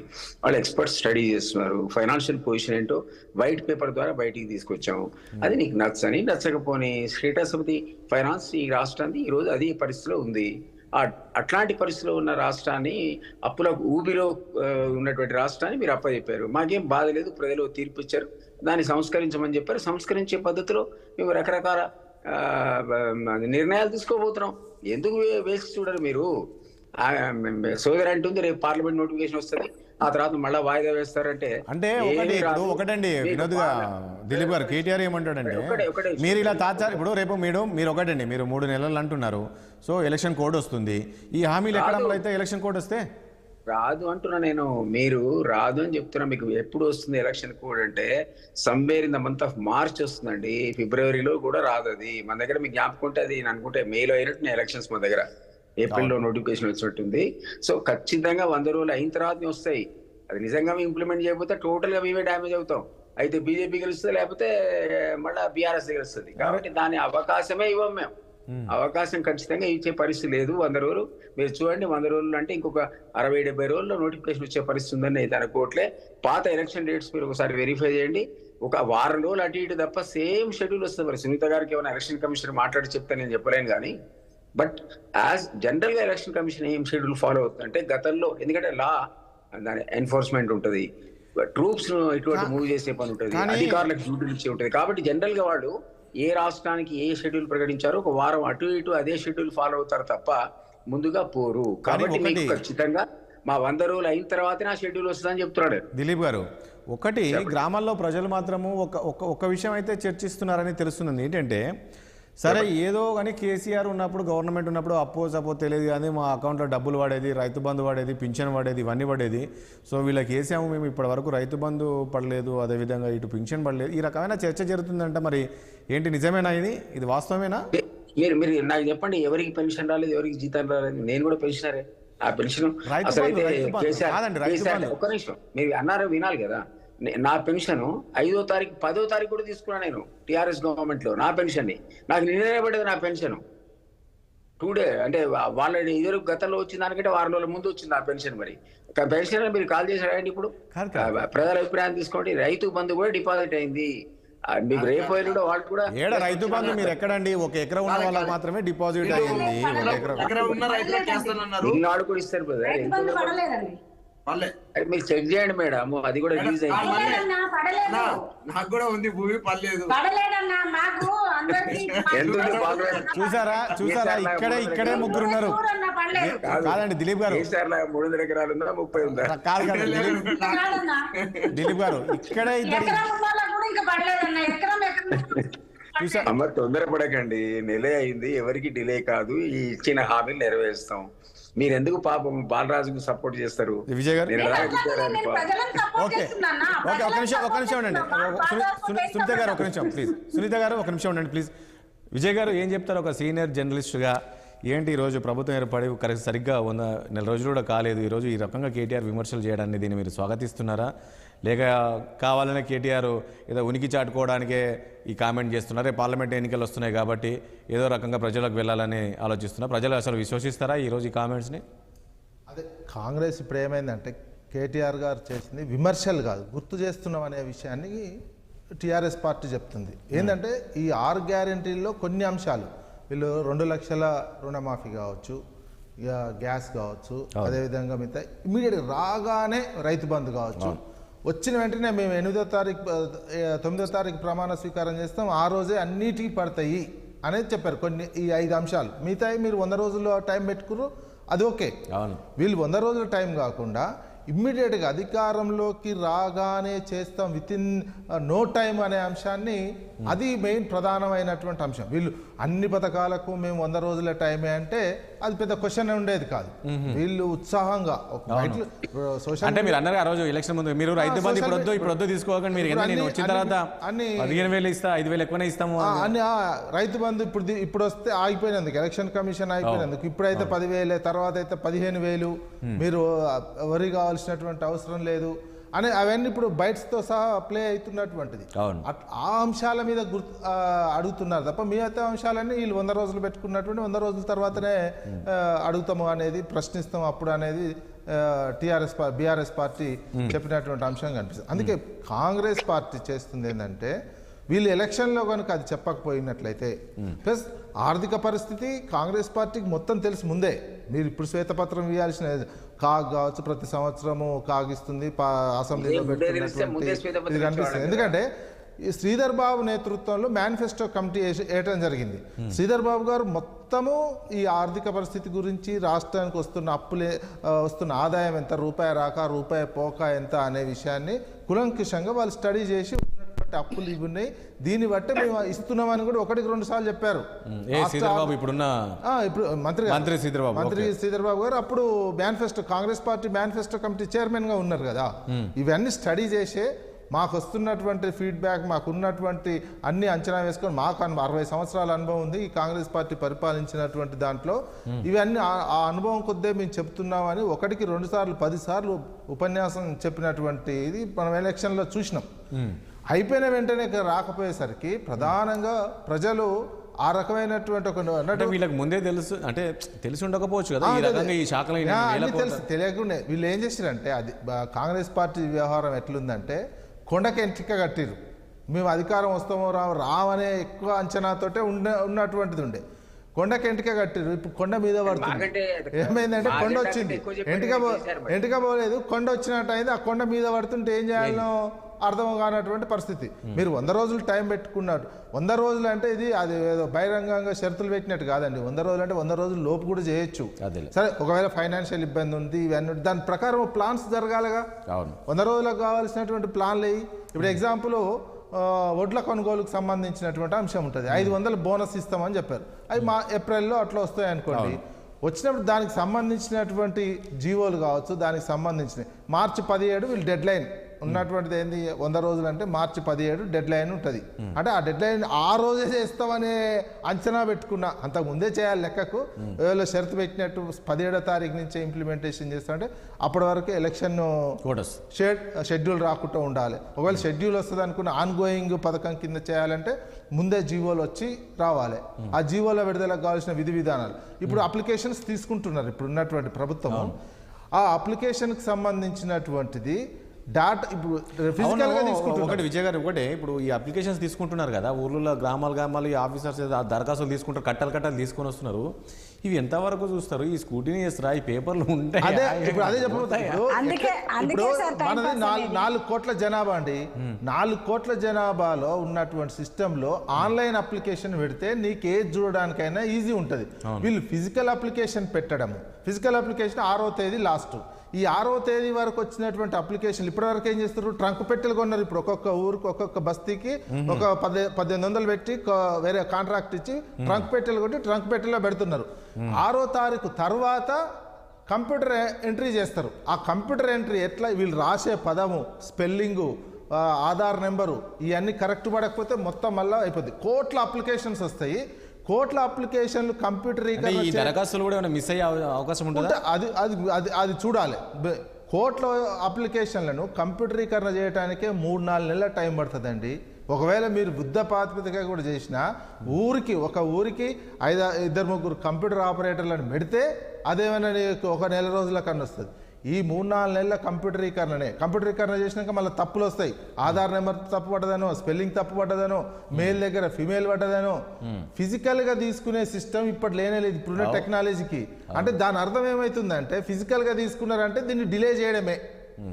వాళ్ళు ఎక్స్పర్ట్స్ స్టడీ చేస్తున్నారు. ఫైనాన్షియల్ పొజిషన్ ఏంటో వైట్ పేపర్ ద్వారా బయటికి తీసుకొచ్చాము. అది నీకు నచ్చని నచ్చకపోని స్టేటస్ ఆఫ్ ది ఫైనాన్స్ ఈ రాష్ట్రాన్ని ఈరోజు అది పరిస్థితిలో ఉంది. అట్లాంటి పరిస్థితిలో ఉన్న రాష్ట్రాన్ని, అప్పుల ఊబిలో ఉన్నటువంటి రాష్ట్రాన్ని మీరు అప్పచెప్పారు. మాకేం బాధ లేదు, ప్రజలు తీర్పు ఇచ్చారు, దాన్ని సంస్కరించమని చెప్పారు. సంస్కరించే పద్ధతిలో మేము రకరకాల నిర్ణయాలు తీసుకోబోతున్నాం. ఎందుకు వేసి చూడరు మీరు? సోదరు అంటుంది రేపు పార్లమెంట్ నోటిఫికేషన్ వస్తుంది, ఆ తర్వాత మళ్ళీ వాయిదా వేస్తారంటే ఒకటండి వినోద్ దిలీప్ గారు, కేటీఆర్ ఏమంటాడంటే మీరు ఇలా తాచారు. ఇప్పుడు రేపు మీరు ఒకటండి, మీరు 3 నెలలు అంటున్నారు, సో ఎలక్షన్ కోడ్ వస్తుంది, ఈ హామీలు ఎక్కడ అమలు అయితే ఎలక్షన్ కోడ్ వస్తే రాదు అంటున్నా నేను. మీరు రాదు అని చెప్తున్నా. మీకు ఎప్పుడు వస్తుంది ఎలక్షన్ కోడ్ అంటే somewhere in the month of March వస్తుందండి, ఫిబ్రవరిలో కూడా రాదు. అది మన దగ్గర మీకు జ్ఞాపకం ఉంటే, అది నేను అనుకుంటే మేలో అయినట్టు ఎలక్షన్స్ మన దగ్గర ఏప్రిల్లో నోటిఫికేషన్ వచ్చినట్టుంది. సో ఖచ్చితంగా 100 రోజులు అయిన తర్వాత వస్తాయి. అది నిజంగా మేము ఇంప్లిమెంట్ చేయకపోతే టోటల్ గా మేమే డ్యామేజ్ అవుతాం. అయితే బీజేపీ గెలుస్తుంది, లేకపోతే మళ్ళీ బీఆర్ఎస్ గెలుస్తుంది. కాబట్టి దాని అవకాశమే ఇవ్వం మేము. అవకాశం ఖచ్చితంగా ఇచ్చే పరిస్థితి లేదు. 100 రోజులు మీరు చూడండి, 100 రోజులు అంటే ఇంకొక 60-70 రోజుల్లో నోటిఫికేషన్ వచ్చే పరిస్థితి ఉందని అయితే అనుకోవట్లే. పాత ఎలక్షన్ డేట్స్ మీరు ఒకసారి వెరిఫై చేయండి, ఒక వారం రోజులు అటు ఇటు తప్ప సేమ్ షెడ్యూల్ వస్తుంది. మరి సునీత గారికి ఏమైనా ఎలక్షన్ కమిషన్ మాట్లాడి చెప్తే నేను చెప్పలేను కానీ, బట్ యాజ్ జనరల్ గా ఎలక్షన్ కమిషన్ ఏం షెడ్యూల్ ఫాలో అవుతుంది అంటే గతంలో, ఎందుకంటే లా దాని ఎన్ఫోర్స్మెంట్ ఉంటుంది, ట్రూప్స్ ఇటువంటి మూవ్ చేసే పని ఉంటుంది, అధికారులకు డ్యూటీలు ఇచ్చే ఉంటుంది. కాబట్టి జనరల్ గా వాళ్ళు ఏ రాష్ట్రానికి ఏ షెడ్యూల్ ప్రకటించారో ఒక వారం అటు ఇటు అదే షెడ్యూల్ ఫాలో అవుతారు తప్ప ముందుగా పోరు. కాబట్టి మీకు ఖచ్చితంగా మా 100 రోజులు అయిన తర్వాతే నా షెడ్యూల్ వస్తుందని చెప్తున్నాడు దిలీప్ గారు. ఒకటి గ్రామాల్లో ప్రజలు మాత్రము ఒక విషయం అయితే చర్చిస్తున్నారని తెలుస్తుంది. ఏంటంటే సరే ఏదో కానీ కేసీఆర్ ఉన్నప్పుడు, గవర్నమెంట్ ఉన్నప్పుడు అప్పో తెలియదు కానీ మా అకౌంట్లో డబ్బులు పడేది, రైతు బంధు పడేది, పింఛన్ పడేది, ఇవన్నీ పడేది. సో వీళ్ళకి వేసాము మేము, ఇప్పటి వరకు రైతు బంధు పడలేదు, అదేవిధంగా ఇటు పింఛన్ పడలేదు. ఈ రకమైన చర్చ జరుగుతుందంట. మరి ఏంటి, నిజమేనా? ఇది వాస్తవమేనా? మీరు నాకు చెప్పండి, ఎవరికి పెన్షన్ రాలేదు, ఎవరికి జీతం రాలేదు? నేను కూడా పెన్షనరే. ఆ పెన్షన్ ఒక్క నిమిషం, మీరు అన్నారు వినాలి కదా. నా పెన్షన్ 5వ తారీఖు 10వ తారీఖు కూడా తీసుకున్నా నేను టిఆర్ఎస్ గవర్నమెంట్ లో. నా పెన్షన్ ని నాకు నిన్ననే పడేది. నా పెన్షన్ 2 days అంటే వాళ్ళ ఇద్దరు గతంలో వచ్చిన దానికంటే 6 రోజుల ముందు వచ్చింది నా పెన్షన్. మరి పెన్షన్ మీరు కాల్ చేశారండి. ఇప్పుడు ప్రజల అభిప్రాయం తీసుకోండి. రైతు బంధు కూడా డిపాజిట్ అయింది. మీకు రేపు ఎల్లుండో వాళ్ళు కూడా ఏడ రైతు బంధు మీరు ఎక్కడండి? ఒక ఎకరం ఉన్న వాళ్ళకి మాత్రమే డిపాజిట్ అయ్యింది. ఒక ఎకరం ఎక్కడ ఉన్న రైతులకు చేస్తానన్నారు. ఇన్నాడు కూడా ఇస్తారు బ్రదర్. రైతు బంధు పడలేదండి. పర్లే. అది మీరు చెక్ చేయండి మేడం, అది కూడా రిలీజ్ అయింది. పడలేదన్నా, పడలేదు. నాకు కూడా ఉంది భూమి పర్లేదు. పడలేదన్నా మాకు అందరికీ ఎందుకు బాగా చూసారా ఇక్కడే ముగ్గురు ఉన్నారు. చూడన్నా పడలేదు. కాదండి దిలీప్ గారు, 300 ఎకరాలు ఉందా 30 ఉందా? కాదు కాదన్నా. దిలీప్ గారు, ఇక్కడే ఇద్దరు ఎకరం ఉన్న వాళ్ళకు కూడా ఇంకా పడలేదన్నా. ఎకరం చూసా. అమ్మ తొందరపడకండి, నెలే అయింది, ఎవరికి డిలే కాదు. ఈ ఇచ్చిన హామీలు నెరవేరుస్తాం. మీరు ఎందుకు పాపం బాలరాజుకు సపోర్ట్ చేస్తారు? విజయ్ గారు, నేను ప్రజలను సపోర్ట్ ఓకే చేస్తున్నానా? ఓకే, ఒక నిమిషం ఉండండి. సునీత గారు ఒక నిమిషం ప్లీజ్. సునీత గారు ఒక నిమిషం ఉండండి ప్లీజ్. విజయ్ గారు ఏం చెప్తారు ఒక సీనియర్ జర్నలిస్ట్గా? ఏంటి ఈరోజు ప్రభుత్వం ఏర్పడి సరిగ్గా నెల రోజులు కూడా కాలేదు, ఈరోజు ఈ రకంగా కేటీఆర్ విమర్శలు చేయడాన్ని దీన్ని మీరు స్వాగతిస్తున్నారా, లేక కావాలనే కేటీఆర్ ఏదో ఉనికి చాటుకోవడానికే ఈ కామెంట్ చేస్తున్నారా? పార్లమెంట్ ఎన్నికలు వస్తున్నాయి కాబట్టి ఏదో రకంగా ప్రజలకు వెళ్ళాలని ఆలోచిస్తున్నారు. ప్రజలు అసలు విశ్వసిస్తారా ఈరోజు ఈ కామెంట్స్ని? అదే కాంగ్రెస్ ఇప్పుడు ఏమైందంటే కేటీఆర్ గారు చేసింది విమర్శలు కాదు, గుర్తు చేస్తున్నాం అనే విషయాన్ని టీఆర్ఎస్ పార్టీ చెప్తుంది. ఏంటంటే ఈ 6 గ్యారెంటీల్లో కొన్ని అంశాలు, వీళ్ళు 2 లక్షల రుణమాఫీ కావచ్చు, ఇక గ్యాస్ కావచ్చు, అదేవిధంగా మిగతా ఇమీడియట్గా రాగానే రైతు బంధు కావచ్చు, వచ్చిన వెంటనే మేము 9వ తారీఖు 9వ తారీఖు ప్రమాణ స్వీకారం చేస్తాం, ఆ రోజే అన్నిటికీ పడతాయి అనేది చెప్పారు. కొన్ని ఈ 5 అంశాలు, మిగతాయి మీరు 100 రోజుల్లో టైం పెట్టుకున్నారు, అది ఓకే. వీళ్ళు 100 రోజుల టైం కాకుండా ఇమ్మీడియట్గా అధికారంలోకి రాగానే చేస్తాం, విత్ ఇన్ నో టైం అనే అంశాన్ని, అది మెయిన్ ప్రధానమైనటువంటి అంశం. వీళ్ళు అన్ని పథకాలకు మేము 100 రోజుల టైమే అంటే అది పెద్ద క్వశ్చన్ ఉండేది కాదు. వీళ్ళు ఉత్సాహంగా సోషల్ అంటే మీరు అన్నారు ఆ రోజు ఎలక్షన్ ముందు మీరు రైతు బంధు ఇప్పుడు వద్దు తీసుకోకండి, మీరు నేను వచ్చిన తర్వాత 15,000 ఇస్తా, 5,000 ఎక్కువనే ఇస్తాము అని. రైతు బంధు ఇప్పుడు వస్తే ఆగిపోయినందుకు, ఎలక్షన్ కమిషన్ ఆగిపోయినందుకు, ఇప్పుడైతే 10,000, తర్వాత అయితే 15,000, మీరు వరి కావాల్సినటువంటి అవసరం లేదు అని అవన్నీ ఇప్పుడు బైట్స్తో సహా ప్లే అవుతున్నటువంటిది. ఆ అంశాల మీద అడుగుతున్నారు తప్ప మిగతా అంశాలన్నీ వీళ్ళు 100 రోజులు పెట్టుకున్నటువంటి 100 రోజుల తర్వాతనే అడుగుతాము అనేది, ప్రశ్నిస్తాం అప్పుడు అనేది బీఆర్ఎస్ పార్టీ చెప్పినటువంటి అంశం కనిపిస్తుంది. అందుకే కాంగ్రెస్ పార్టీ చేస్తుంది ఏంటంటే, వీళ్ళు ఎలక్షన్లో కనుక అది చెప్పకపోయినట్లయితే, ప్లస్ ఆర్థిక పరిస్థితి కాంగ్రెస్ పార్టీకి మొత్తం తెలుసు ముందే. మీరు ఇప్పుడు శ్వేతపత్రం ఇవ్వాల్సిన కాగ్ కావచ్చు, ప్రతి సంవత్సరము కాగిస్తుంది, అసెంబ్లీలో పెట్టుకున్నటువంటి ఇది కనిపిస్తుంది. ఎందుకంటే ఈ శ్రీధర్ బాబు నేతృత్వంలో మేనిఫెస్టో కమిటీ వేయటం జరిగింది. శ్రీధర్ బాబు గారు మొత్తము ఈ ఆర్థిక పరిస్థితి గురించి, రాష్ట్రానికి వస్తున్న ఆదాయం ఎంత, రూపాయి రాక రూపాయి పోక ఎంత అనే విషయాన్ని కులంకుషంగా వాళ్ళు స్టడీ చేసి అప్పులు ఇవి ఉన్నాయి, దీన్ని బట్టి మేము ఇస్తున్నామని కూడా 1-2 సార్లు చెప్పారు. ఇప్పుడు మంత్రి శ్రీధర్ బాబు గారు అప్పుడు Congress party manifesto committee chairman గా ఉన్నారు కదా. ఇవన్నీ స్టడీ చేసే మాకు వస్తున్నటువంటి ఫీడ్బ్యాక్, మాకున్నటువంటి అన్ని అంచనా వేసుకొని, మాకు 60 సంవత్సరాల అనుభవం ఉంది ఈ కాంగ్రెస్ పార్టీ పరిపాలించినటువంటి దాంట్లో, ఇవన్నీ ఆ అనుభవం కొద్దే మేము చెప్తున్నామని 1-2 సార్లు 10 సార్లు ఉపన్యాసం చెప్పినటువంటి ఇది మనం ఎలక్షన్లో చూసినాం. అయిపోయిన వెంటనే రాకపోయేసరికి ప్రధానంగా ప్రజలు ఆ రకమైనటువంటి ఒక వీళ్ళకి ముందే తెలుసు, అంటే తెలిసి ఉండకపోవచ్చు కదా ఈ శాఖలో తెలుసు, తెలియకుండా వీళ్ళు ఏం చేశారంటే, అది కాంగ్రెస్ పార్టీ వ్యవహారం ఎట్లుందంటే, కొండకి ఎంట్రిక కట్టిరు, మేము అధికారం వస్తామో రావనే ఎక్కువ అంచనాతోటే ఉన్నటువంటిది ఉండే. కొండకి ఎంటిక కట్టిరు, ఇప్పుడు కొండ మీద పడుతుంది. ఏమైందంటే కొండ వచ్చింది, ఎంటిక పోలేదు, కొండ వచ్చినట్టు అయింది. ఆ కొండ మీద పడుతుంటే ఏం చేయాలో అర్థం కానటువంటి పరిస్థితి. మీరు 100 రోజులు టైం పెట్టుకున్నారు. 100 రోజులు అంటే ఇది అది ఏదో బహిరంగంగా షరతులు పెట్టినట్టు కాదండి. 100 రోజులు అంటే 100 రోజులు లోపు కూడా చేయొచ్చు. సరే, ఒకవేళ ఫైనాన్షియల్ ఇబ్బంది ఉంది, ఇవన్నీ దాని ప్రకారం ప్లాన్స్ జరగాలిగా. 100 రోజులకు కావాల్సినటువంటి ప్లాన్లు అయ్యి, ఇప్పుడు ఎగ్జాంపుల్ వడ్ల కొనుగోలుకు సంబంధించినటువంటి అంశం ఉంటుంది, 500 బోనస్ ఇస్తామని చెప్పారు. అవి ఏప్రిల్లో అట్లా వస్తాయి అనుకోండి. వచ్చినప్పుడు దానికి సంబంధించినటువంటి జీవోలు కావచ్చు, దానికి సంబంధించిన March 17 వీళ్ళు డెడ్ లైన్ ఉన్నటువంటిది ఏంది, 100 రోజులు అంటే March 17 డెడ్ లైన్ ఉంటుంది. అంటే ఆ డెడ్ లైన్ ఆ రోజే చేస్తామనే అంచనా పెట్టుకున్నా, అంతకు ముందే చేయాలి లెక్కకు. ఏదో షరతు పెట్టినట్టు 17వ తారీఖు నుంచే ఇంప్లిమెంటేషన్ చేస్తామంటే అప్పటి వరకు ఎలక్షన్ షెడ్యూల్ రాకుండా ఉండాలి. ఒకవేళ షెడ్యూల్ వస్తుంది అనుకున్న ఆన్ గోయింగ్ పథకం కింద చేయాలంటే ముందే జీవోలు వచ్చి రావాలి. ఆ జీవోలో విడుదలకు కావాల్సిన విధి విధానాలు ఇప్పుడు అప్లికేషన్స్ తీసుకుంటున్నారు ఇప్పుడు ఉన్నటువంటి ప్రభుత్వం. ఆ అప్లికేషన్కి సంబంధించినటువంటిది డాటా ఇప్పుడు ఫిజికల్ గా తీసుకుంటున్నారు. ఒకటి విజయ్ గారు, ఒకటే ఇప్పుడు ఈ అప్లికేషన్స్ తీసుకుంటున్నారు కదా ఊర్లలో, గ్రామాలు ఈ ఆఫీసర్స్ దరఖాస్తులు తీసుకుంటారు, కట్టలు తీసుకొని వస్తున్నారు. ఇవి ఎంతవరకు చూస్తారు? ఈ స్కూటీని చేస్తారా? ఈ పేపర్లు ఉంటాయి. అదే ఇప్పుడు అదే చెప్పబోతున్నా. ఇప్పుడు మనది 4 కోట్ల జనాభా అండి. 4 కోట్ల జనాభాలో ఉన్నటువంటి సిస్టంలో ఆన్లైన్ అప్లికేషన్ పెడితే నీకు ఏది చూడడానికైనా ఈజీ ఉంటుంది. వీళ్ళు ఫిజికల్ అప్లికేషన్ పెట్టడము, ఫిజికల్ అప్లికేషన్ 6వ తేదీ లాస్ట్. ఈ 6వ తేదీ వరకు వచ్చినటువంటి అప్లికేషన్ ఇప్పటివరకు ఏం చేస్తారు? ట్రంక్ పెట్టెలు కొన్నారు. ఇప్పుడు ఒక్కొక్క ఊరికి ఒక్కొక్క బస్తీకి ఒక 1800 పెట్టి వేరే కాంట్రాక్ట్ ఇచ్చి ట్రంక్ పెట్టెలు కొట్టి ట్రంక్ పెట్టెలో పెడుతున్నారు. 6వ తారీఖు తర్వాత కంప్యూటర్ ఎంట్రీ చేస్తారు. ఆ కంప్యూటర్ ఎంట్రీ ఎట్లా వీళ్ళు రాసే పదము, స్పెల్లింగు, ఆధార్ నెంబరు ఇవన్నీ కరెక్ట్ పడకపోతే మొత్తం మళ్ళీ అయిపోద్ది. కోట్ల అప్లికేషన్స్ వస్తాయి. కోట్ల అప్లికేషన్లు కంప్యూటరీకరణ దరఖాస్తులు కూడా మిస్ అయ్యే అవకాశం ఉంటుంది. అది చూడాలి. కోట్ల అప్లికేషన్లను కంప్యూటరీకరణ చేయడానికే 3-4 నెలల టైం పడుతుందండి. ఒకవేళ మీరు యుద్ధ ప్రాతిపదిక కూడా చేసినా ఒక ఊరికి 2-3 కంప్యూటర్ ఆపరేటర్లను పెడితే అదేమైనా ఒక నెల రోజుల కన్నా వస్తుంది. ఈ 3-4 నెలల కంప్యూటరీకరణ చేసినాక మళ్ళీ తప్పులు వస్తాయి. ఆధార్ నెంబర్ తప్పు పడ్డదనో, స్పెల్లింగ్ తప్పు పడ్డదనో, మేల్ దగ్గర ఫిమేల్ పడ్డదనో. ఫిజికల్ గా తీసుకునే సిస్టమ్ ఇప్పుడు లేనేలేదు ఇప్పుడున్న టెక్నాలజీకి. అంటే దాని అర్థం ఏమవుతుందంటే ఫిజికల్ గా తీసుకున్నారంటే దీన్ని డిలే చేయడమే.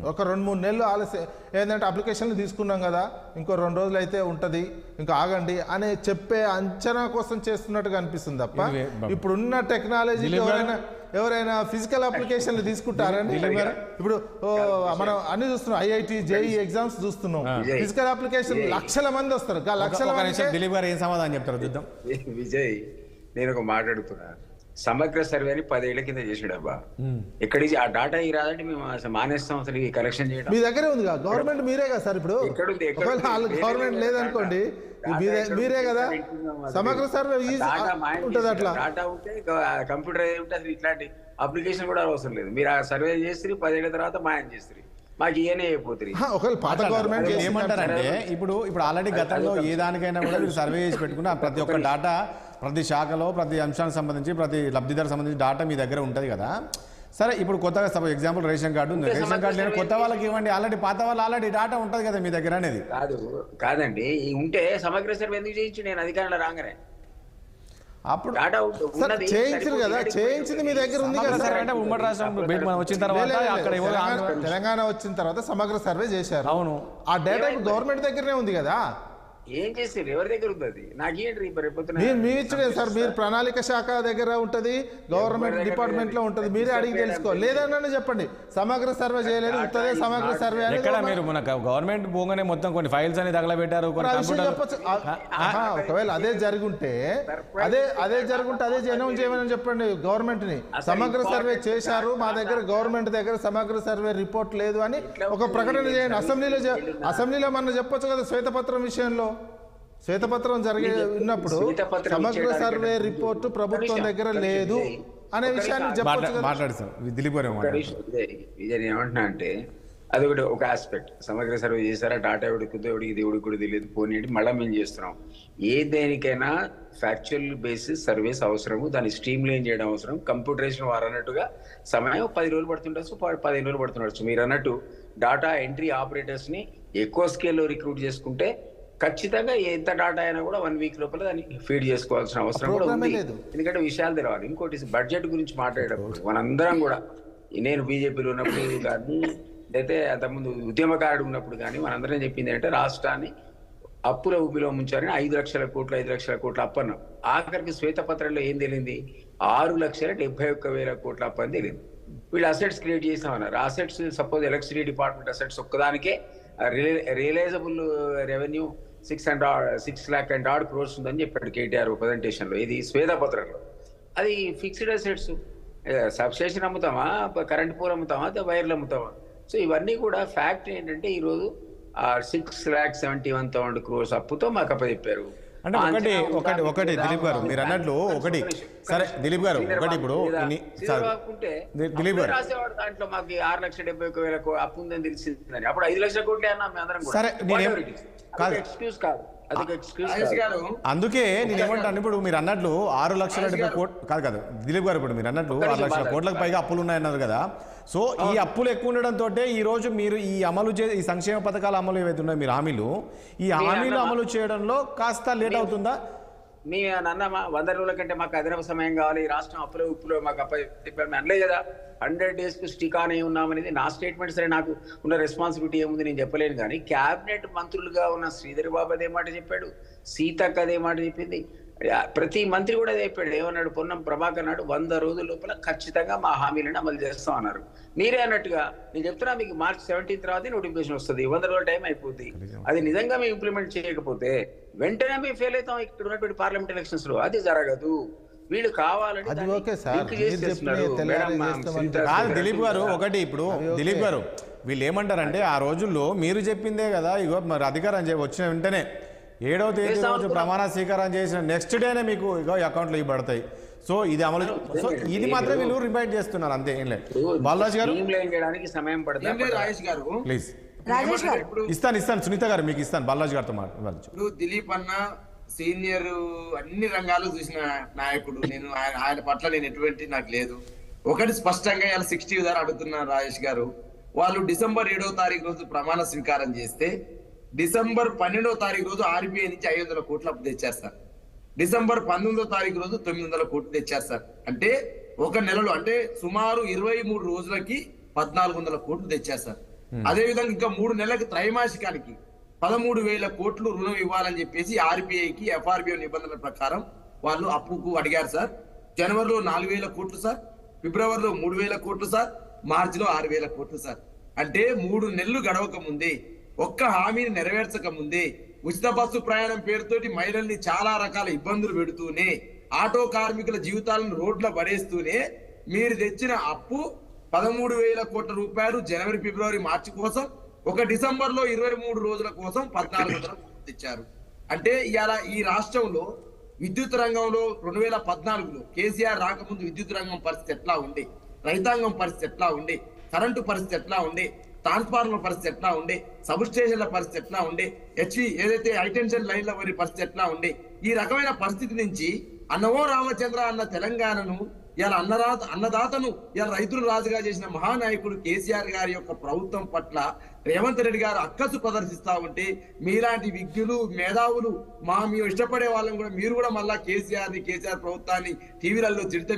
ఒక 2-3 నెలలు ఆలస్యం ఏంటంటే అప్లికేషన్లు తీసుకున్నాం కదా, ఇంకో 2 రోజులు అయితే ఉంటుంది, ఇంకా ఆగండి అనే చెప్పే అంచనా కోసం చేస్తున్నట్టుగా అనిపిస్తుంది తప్ప ఇప్పుడున్న టెక్నాలజీకి ఎవరైనా ఫిజికల్ అప్లికేషన్లు తీసుకుంటారని. ఇప్పుడు మనం అన్ని చూస్తున్నాం, IIT JEE ఎగ్జామ్స్ చూస్తున్నాం. ఫిజికల్ అప్లికేషన్ లక్షల మంది వస్తారు. దిలీప్ గారు ఏం సమాధానం చెప్తారు చూద్దాం. విజయ్, నేను ఒక మాట్లాడుతున్నా. సమగ్ర సర్వే అని 10 ఏళ్ల కింద చేసాడబ్బా. ఎక్కడి ఆ డాటా ఈ రాదంటే మేము అసలు మానేస్తాం అసలు ఈ కలెక్షన్ చేయడం. మీ దగ్గరే ఉంది కదా, గవర్నమెంట్ మీరే కదా సార్. ఇప్పుడు గవర్నమెంట్ లేదనుకోండి, మీరే కదా. సమగ్ర సర్వే ఉంటుంది. అట్లా డాటా ఉంటే కంప్యూటర్ ఉంటే అసలు ఇట్లాంటి అప్లికేషన్ కూడా అవసరం లేదు. మీరు ఆ సర్వే చేస్తే 10 ఏళ్ల తర్వాత మాయం చేస్తారు. మాకు ఈయనే అయిపోతుంది. ఒకవేళ పాత గవర్నమెంట్ ఏమంటారంటే ఇప్పుడు ఆల్రెడీ గతంలో ఏ దానికైనా కూడా మీరు సర్వే చేసి పెట్టుకున్న ప్రతి ఒక్క డాటా, ప్రతి శాఖలో ప్రతి అంశానికి సంబంధించి ప్రతి లబ్ధిదారు సంబంధించి డాటా మీ దగ్గర ఉంటుంది కదా. సరే, ఇప్పుడు కొత్తగా ఎగ్జాంపుల్ రేషన్ కార్డు ఉంది. రేషన్ కార్డు లేని కొత్త వాళ్ళకి ఇవ్వండి, ఆల్రెడీ పాత వాళ్ళు ఆల్రెడీ డాటా ఉంటుంది కదా మీ దగ్గర అనేది. కాదండి, ఉంటే సమగ్ర సర్వే ఎందుకు చేయించి నేను అధికారంలో రాగానే అప్పుడు చేయించారు కదా. చేయించింది మీ దగ్గర ఉంది కదా. ఉమ్మడి రాష్ట్రం వచ్చిన తర్వాత తెలంగాణ వచ్చిన తర్వాత సమగ్ర సర్వే చేశారు. అవును, ఆ డేటా గవర్నమెంట్ దగ్గరనే ఉంది కదా. ఏం చేస్తారు? ఎవరి దగ్గర ఉంది? మీ ఇచ్చడే సార్. మీరు ప్రణాళిక శాఖ దగ్గర ఉంటది, గవర్నమెంట్ డిపార్ట్మెంట్ లో ఉంటది. మీరే అడిగి తెలుసుకోవాలి. లేదన్నా చెప్పండి సమగ్ర సర్వే చేయలేదు, ఉంటదే సమగ్ర సర్వే. మీరు మన గవర్నమెంట్ పోగానే మొత్తం కొన్ని ఫైల్స్ అని తగలబెట్టారు. ఒకవేళ అదే జరుగుంటే అదే అనౌన్స్ చేయమని చెప్పండి గవర్నమెంట్ ని. సమగ్ర సర్వే చేశారు, మా దగ్గర గవర్నమెంట్ దగ్గర సమగ్ర సర్వే రిపోర్ట్ లేదు అని ఒక ప్రకటన చేయండి. అసెంబ్లీలో మనం చెప్పొచ్చు కదా. శ్వేతపత్రం విషయంలో శ్వేతపత్రం ఉన్నప్పుడు సమగ్ర సర్వే రిపోర్టు ప్రభుత్వం దగ్గర లేదు అనే విషయాన్ని ఏమంటున్నా అంటే అదొకటి ఒక ఆస్పెక్ట్. సమగ్ర సర్వే చేశారా, డాటా ఎవడికిందో ఎవడికి దేవుడికి కూడా తెలియదు, పోనీ మళ్ళీ మేము చేస్తున్నాం. ఏ దేనికైనా ఫ్యాక్చువల్ బేసిస్ సర్వేస్ అవసరము, దాన్ని స్ట్రీమ్ లైన్ చేయడం అవసరం. కంప్యూటరేషన్ వారు అన్నట్టుగా సమయం 10 రోజులు పడుతుండొచ్చు, 15 రోజులు పడుతుండొచ్చు. మీరు అన్నట్టు డాటా ఎంట్రీ ఆపరేటర్స్ ని ఎక్కువ స్కేల్లో రిక్రూట్ చేసుకుంటే ఖచ్చితంగా ఎంత డాటా అయినా కూడా 1 వీక్ లోపల దాన్ని ఫీడ్ చేసుకోవాల్సిన అవసరం కూడా ఉంది. ఎందుకంటే విషయాలు తెలవాలి. ఇంకోటి బడ్జెట్ గురించి మాట్లాడేటప్పుడు మనందరం కూడా, నేను బీజేపీలో ఉన్నప్పుడు కానీ అయితే అంతకుముందు ఉద్యమకారుడు ఉన్నప్పుడు కానీ మనందరం చెప్పింది ఏంటంటే రాష్ట్రాన్ని అప్పుల ఊపిలో ముంచారని 5 లక్షల కోట్ల అప్పన్నాం. ఆఖరికి శ్వేతపత్రంలో ఏం తెలియంది? 6,71,000 కోట్ల అప్పు అని తెలియదు. వీళ్ళు అసెట్స్ క్రియేట్ చేస్తామన్నారు. Assets suppose electricity department assets ఒక్కదానికే realisable revenue 6 lakh and odd crores ఉందని చెప్పాడు కేటీఆర్ ప్రజెంటేషన్ లో. ఇది శ్వేతపత్రంలో. అది ఫిక్స్డ్ అసెట్స్. సబ్స్టేషన్ అమ్ముతామా, కరెంట్ పోల్ అమ్ముతామా, వైర్లు అమ్ముతామా? సో ఇవన్నీ కూడా ఫ్యాక్ట్ ఏంటంటే ఈరోజు 6,71,000 crores అప్పుతో మాకు అప్పచెప్పారు. అంటే ఒకటి దిలీప్ గారు మీరు అన్నట్లు ఒకటి. సరే దిలీప్ గారు, ఒకటి ఇప్పుడు దిలీప్ గారు రాసేవాడు దాంట్లో మాకు 6,71,000 అప్పు ఉందని తెలిసిందని. అప్పుడు 5 లక్షల కోట్లే అన్నా మేము అందరం. సరే, ఎక్స్క్యూజ్ కాదు. అది ఎక్స్క్యూజ్ రాజేష్ గారు అందుకే నేను ఏమంటాను, ఇప్పుడు మీరు అన్నట్లు 6,70,000 కోట్లు కాదు దిలీప్ గారు, ఇప్పుడు మీరు అన్నట్లు 6,00,000 కోట్లకు పైగా అప్పులు ఉన్నాయన్నారు కదా. సో ఈ అప్పులు ఎక్కువ ఉండడంతో ఈ రోజు మీరు ఈ అమలు ఈ సంక్షేమ పథకాల అమలు ఏవైతే ఉన్నాయో మీరు హామీలు, ఈ హామీలు అమలు చేయడంలో కాస్త లేట్ అవుతుందా? మీ నాన్న 100 రోజుల కంటే మాకు అదనపు సమయం కావాలి, ఈ రాష్ట్రం అప్పులో ఉప్పులో మాకు చెప్పారు అనలే కదా. 100 days కు స్టిక్ ఆన్ అయి ఉన్నామనేది నా స్టేట్మెంట్. సరే, నాకు ఉన్న రెస్పాన్సిబిలిటీ ఏముంది నేను చెప్పలేను, కానీ క్యాబినెట్ మంత్రులుగా ఉన్న శ్రీధర్ బాబు అదే మాట చెప్పాడు, సీతక్క అదే మాట చెప్పింది, ప్రతి మంత్రి కూడా అదే చెప్పాడు. ఏమన్నాడు? పొన్నం ప్రభాకర్ నాడు 100 రోజుల లోపల ఖచ్చితంగా మా హామీలను అమలు చేస్తాం అన్నారు. మీరే అన్నట్టుగా నేను చెప్తున్నా, మీకు March 17 తర్వాత నోటిఫికేషన్ వస్తుంది, 100 రోజుల టైం అయిపోద్ది. అది నిజంగా మేము ఇంప్లిమెంట్ చేయకపోతే వెంటనే మేము ఫెయిల్ అవుతాం ఇక్కడ ఉన్నటువంటి పార్లమెంట్ ఎలక్షన్స్ లో. అది జరగదు. వీళ్ళు కావాలని అది ఓకే సార్, కాదు దిలీప్ గారు. ఒకటి ఇప్పుడు దిలీప్ గారు వీళ్ళు ఏమంటారంటే, ఆ రోజుల్లో మీరు చెప్పిందే కదా, ఇగో మరి అధికారం వచ్చిన వెంటనే 7వ తేదీ రోజు ప్రమాణ స్వీకారం చేసిన నెక్స్ట్ డేనే మీకు ఇగో అకౌంట్లో ఇవి పడతాయి. సో ఇది అమలు, సో ఇది మాత్రం వీళ్ళు రిమైండ్ చేస్తున్నారు, అంతే. ఏం లేదు బాలరాజ్ గారు, సమయం పడుతుంది. రాజేష్ గారు ప్లీజ్ రాజేష్ గారు ఇస్తాను సునీత గారు మీకు ఇస్తాను, బాలరాజ్ గారితో మాట్లాడచ్చు. ఇప్పుడు దిలీప్ అన్న సీనియర్, అన్ని రంగాలు చూసిన నాయకుడు. నేను ఆయన పట్ల నేను ఎటువంటి నాకు లేదు. ఒకటి స్పష్టంగా ఇలా 60 ద్వారా అడుగుతున్నారు రాజేష్ గారు. వాళ్ళు డిసెంబర్ 7వ తారీఖు రోజు ప్రమాణ స్వీకారం చేస్తే డిసెంబర్ 12వ తారీఖు రోజు RBI నుంచి 500 కోట్లు అప్పు తెచ్చారు సార్. డిసెంబర్ 19వ తారీఖు రోజు 900 కోట్లు తెచ్చారు సార్. అంటే ఒక నెలలో, అంటే సుమారు 23 రోజులకి 1400 కోట్లు తెచ్చారు సార్. అదే విధంగా ఇంకా 3 నెలలకు త్రైమాసికానికి 13,000 కోట్లు రుణం ఇవ్వాలని చెప్పేసి RBIకి FRBI నిబంధనల ప్రకారం వాళ్ళు అప్పుకు అడిగారు సార్. జనవరిలో 4,000 కోట్లు సార్, ఫిబ్రవరిలో 3,000 కోట్లు సార్, మార్చిలో 6,000 కోట్లు సార్. అంటే 3 నెలలు గడవక ముందే, ఒక్క హామీని నెరవేర్చక ముందే, ఉచిత బస్సు ప్రయాణం పేరుతోటి మహిళల్ని చాలా రకాల ఇబ్బందులు పెడుతూనే, ఆటో కార్మికుల జీవితాలను రోడ్ల పడేస్తూనే మీరు తెచ్చిన అప్పు 13,000 కోట్ల రూపాయలు జనవరి, ఫిబ్రవరి, మార్చి కోసం, ఒక డిసెంబర్ లో 23 రోజుల కోసం 1400 కోట్లు తెచ్చారు. అంటే ఇవాళ ఈ రాష్ట్రంలో విద్యుత్ రంగంలో 2014లో కేసీఆర్ రాకముందు విద్యుత్ రంగం పరిస్థితి ఎట్లా ఉండే, రైతాంగం పరిస్థితి ఎట్లా ఉండే, కరెంటు పరిస్థితి ఎట్లా ఉండే, ట్రాన్స్ఫార్మర్ పరిస్థితి ఎట్లా ఉండే, సబ్ స్టేషన్ల పరిస్థితి ఎట్లా ఉండే, ఏదైతే హైటెన్షన్ లైన్ల వారి పరిస్థితి ఎట్లా ఉండే, ఈ రకమైన పరిస్థితి నుంచి అన్నవో రామచంద్ర అన్న తెలంగాణను ఇలా అన్నదాతను ఇలా రైతులు రాజుగా చేసిన మహానాయకుడు కేసీఆర్ గారి యొక్క ప్రభుత్వం పట్ల రేవంత్ రెడ్డి గారు అక్కసు ప్రదర్శిస్తా ఉంటే, మీలాంటి విజ్ఞులు, మేధావులు, మేము ఇష్టపడే వాళ్ళని కూడా మీరు కూడా మళ్ళా కేసీఆర్ ప్రభుత్వాన్ని టీవీలలో తిడితే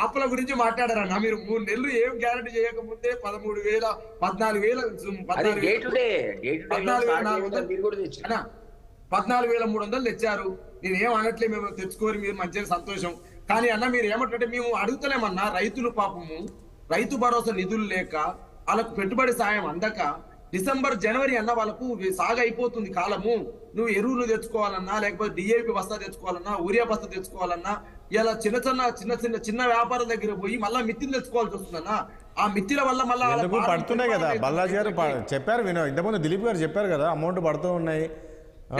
అప్పుల గురించి మాట్లాడారన్న. మీరు 3 నెలలు ఏం గ్యారంటీ చేయకముందే 13,000, 14,300 తెచ్చారు. నేనేం అనట్లే, మేము తెచ్చుకోరు, మీరు మంచిగా సంతోషం. కానీ అన్న మీరు ఏమంటే, మేము అడుగుతలేమన్నా, రైతులు పాపము రైతు భరోసా నిధులు లేక, వాళ్ళకు పెట్టుబడి సాయం అందక, డిసెంబర్, జనవరి అన్న వాళ్ళకు సాగు అయిపోతుంది కాలము. నువ్వు ఎరువులు తెచ్చుకోవాలన్నా, లేకపోతే DAP బస్తా తెచ్చుకోవాలన్నా, యూరియా బస్తా తెచ్చుకోవాలన్నా, ఇలా చిన్న వ్యాపారం దగ్గర పోయి మళ్ళీ మిత్తిలు తెచ్చుకోవాల్సి వస్తుందన్నా. ఆ మిత్తిల వల్ల మళ్ళీ పడుతున్నాయి కదా. బల్లాజ్ గారు చెప్పారు, వినో ఇంతకుముందు దిలీప్ గారు చెప్పారు కదా, అమౌంట్ పడుతూ ఉన్నాయి.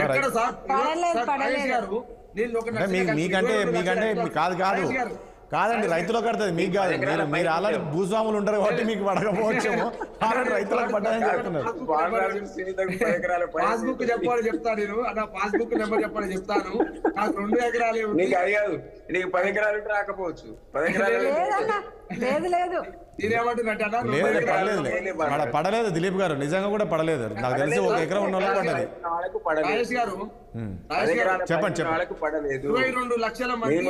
ఎక్కడ సార్ గారు, మీకంటే కాదు కాదండి, రైతులకు కడుతుంది, మీకు కాదు. మీరు ఆల్రెడీ భూస్వాములు ఉంటారు కాబట్టి మీకు పడకపోవచ్చేమో, ఆల్రెడీ రైతులకు పడ్డాయని చెప్తున్నారు. పాస్బుక్ చెప్పాలని చెప్తాను నేను, అన్న పాస్బుక్ నెంబర్ చెప్పాలని చెప్తాను. నాకు 2 ఎకరాలే ఉంది. నీకు 10 ఎకరాలు రాకపోవచ్చు, 10 ఎకరాలు లేదు. పడలేదు దిలీప్ గారు, నిజంగా కూడా పడలేదు. నాకు తెలిసి 1 ఎకరం ఉన్న వాళ్ళకి పడ్డది. రాజేష్ గారు చెప్పండి. 22 లక్షల మంది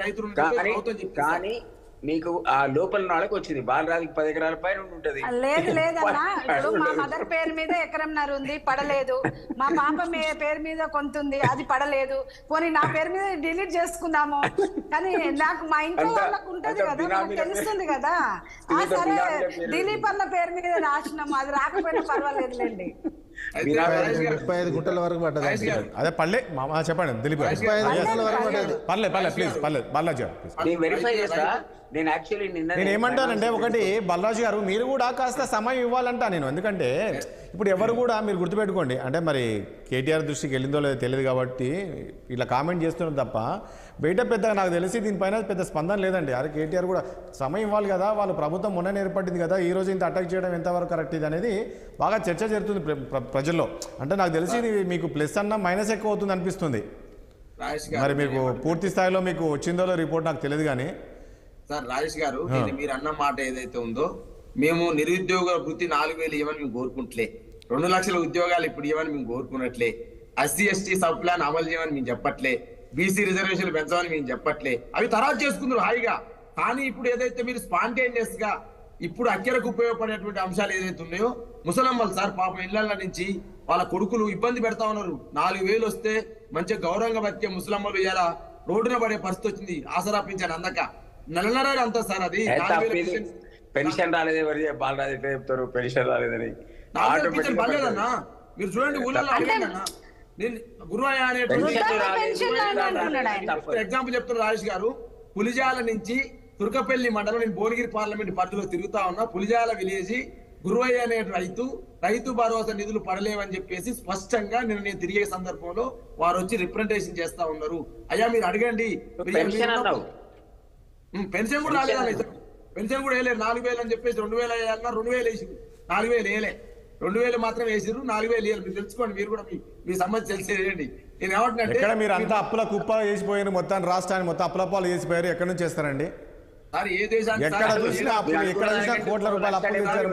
రైతులు కానీ మీకు ఆ లోపల నాళ్ళకి వచ్చింది. బాలరాజుకి 10 ఎకరాల పైన ఉంటది. లేదన్నా, ఇప్పుడు మా మదర్ పేరు మీద 1.5 ఎకరం ఉంది, పడలేదు. మా పాప పేరు మీద కొంత ఉంది, అది పడలేదు. పోనీ నా పేరు మీద డిలీట్ చేసుకుందాము, కానీ నాకు మా ఇంట్లో వాళ్ళకు ఉంటది కదా, నాకు తెలుస్తుంది కదా. సరే, దిలీప్ అన్న పేరు మీద రాసినాము, అది రాకపోయినా పర్వాలేదులేండి. 35 గుంటల వరకు పడ్డది. అదే పర్లే చెప్పండి దిలీప్ గారు, 35 గుంటల వరకు పడ్డది. పర్లేదు ప్లీజ్, బాలాజీ గారు వెరిఫై చేస్తా. నేను ఏమంటానంటే, ఒకటి బాలాజీ గారు, మీరు కూడా కాస్త సమయం ఇవ్వాలంటా నేను. ఎందుకంటే ఇప్పుడు ఎవరు కూడా, మీరు గుర్తుపెట్టుకోండి, అంటే మరి కేటీఆర్ దృష్టికి వెళ్ళిందో లేదో తెలియదు కాబట్టి ఇట్లా కామెంట్ చేస్తున్నాం తప్ప బయట పెద్దగా నాకు తెలిసి దీనిపైన పెద్ద స్పందన లేదండి. అరే కేటీఆర్ కూడా సమయం ఇవ్వాలి కదా, వాళ్ళ ప్రభుత్వం మొన్న ఏర్పడింది కదా, ఈ రోజు ఇంత అటాక్ చేయడం ఎంతవరకు కరెక్ట్ ఇది అనేది బాగా చర్చ జరుగుతుంది ప్రజల్లో. అంటే నాకు తెలిసి ఇది మీకు ప్లస్ అన్న మైనస్ ఎక్కువ అవుతుంది అనిపిస్తుంది. మరి మీకు పూర్తి స్థాయిలో మీకు వచ్చిందో రిపోర్ట్ నాకు తెలియదు కానీ సార్ రాజేష్ గారు, మీరు అన్న మాట ఏదైతే ఉందో, మేము నిరుద్యోగ వృత్తి 4,000 ఇవ్వని మేము కోరుకుంటలే, 2 లక్షల ఉద్యోగాలు ఇప్పుడు ఇవ్వని మేము కోరుకున్నట్లే, SC/ST సబ్ ప్లాన్ అమలు చేయమని మేము చెప్పట్లే, BC రిజర్వేషన్లు పెంచమని మేము చెప్పట్లే, అవి తర్వాత చేసుకుందరు హాయిగా. కానీ ఇప్పుడు ఏదైతే మీరు స్పాంటేనియస్ గా ఇప్పుడు అక్కరకు ఉపయోగపడేటువంటి అంశాలు ఏదైతే ఉన్నాయో, ముసలమ్మలు సార్ పాపం ఇళ్ల నుంచి వాళ్ళ కొడుకులు ఇబ్బంది పెడతా ఉన్నారు. 4,000 వస్తే మంచిగా గౌరవంగా బతికే ముసలమ్మలు ఇలా రోడ్డున పడే పరిస్థితి వచ్చింది. ఆసరా పింఛన్ అందక నెలన్నర అంతా సార్ అది పెన్షన్ రాలేదు, ఎవరు బాలరాజు ఎట్లా చెప్తారు పెన్షన్ రాలేదని? బాగాలేదన్నా, మీరు చూడండి ఊళ్ళలో అడిగానన్నా, నేను గురువయ్య అనేటువంటి ఎగ్జాంపుల్ చెప్తున్నా రాజేష్ గారు. పులిజాల నుంచి తుర్కపల్లి మండలం, నేను భువనగిరి పార్లమెంట్ పరిధిలో తిరుగుతా ఉన్నా, పులిజాల విలేజ్ గురువయ్య అనే రైతు భరోసా నిధులు పడలేవని చెప్పేసి స్పష్టంగా నేను తిరిగే సందర్భంలో వారు వచ్చి రిప్రజెంటేషన్ చేస్తా ఉన్నారు. అయ్యా మీరు అడగండి, పెన్షన్ కూడా రాలేదు, పెన్షన్ కూడా వేయలేదు. 4,000 అని చెప్పేసి 2,000 వేయాలన్నా 2,000 వేసిరు, 4,000 వేయలే, 2,000 మాత్రం వేసిరు, 4,000 వేయాలి. మీరు తెలుసుకోండి, మీరు కూడా మీ సంబంధించి తెలిసేయండి. నేను ఏమంటున్నా, మీరు అంతా అప్పుల కుప్ప వేసిపోయారు, మొత్తం రాష్ట్రాన్ని మొత్తం అప్పుల పాలు వేసిపోయారు. ఎక్కడి నుంచి చేస్తారండి? సార్ ఏ దేశానికి కోట్ల రూపాయలు అప్పులు ఇచ్చారు.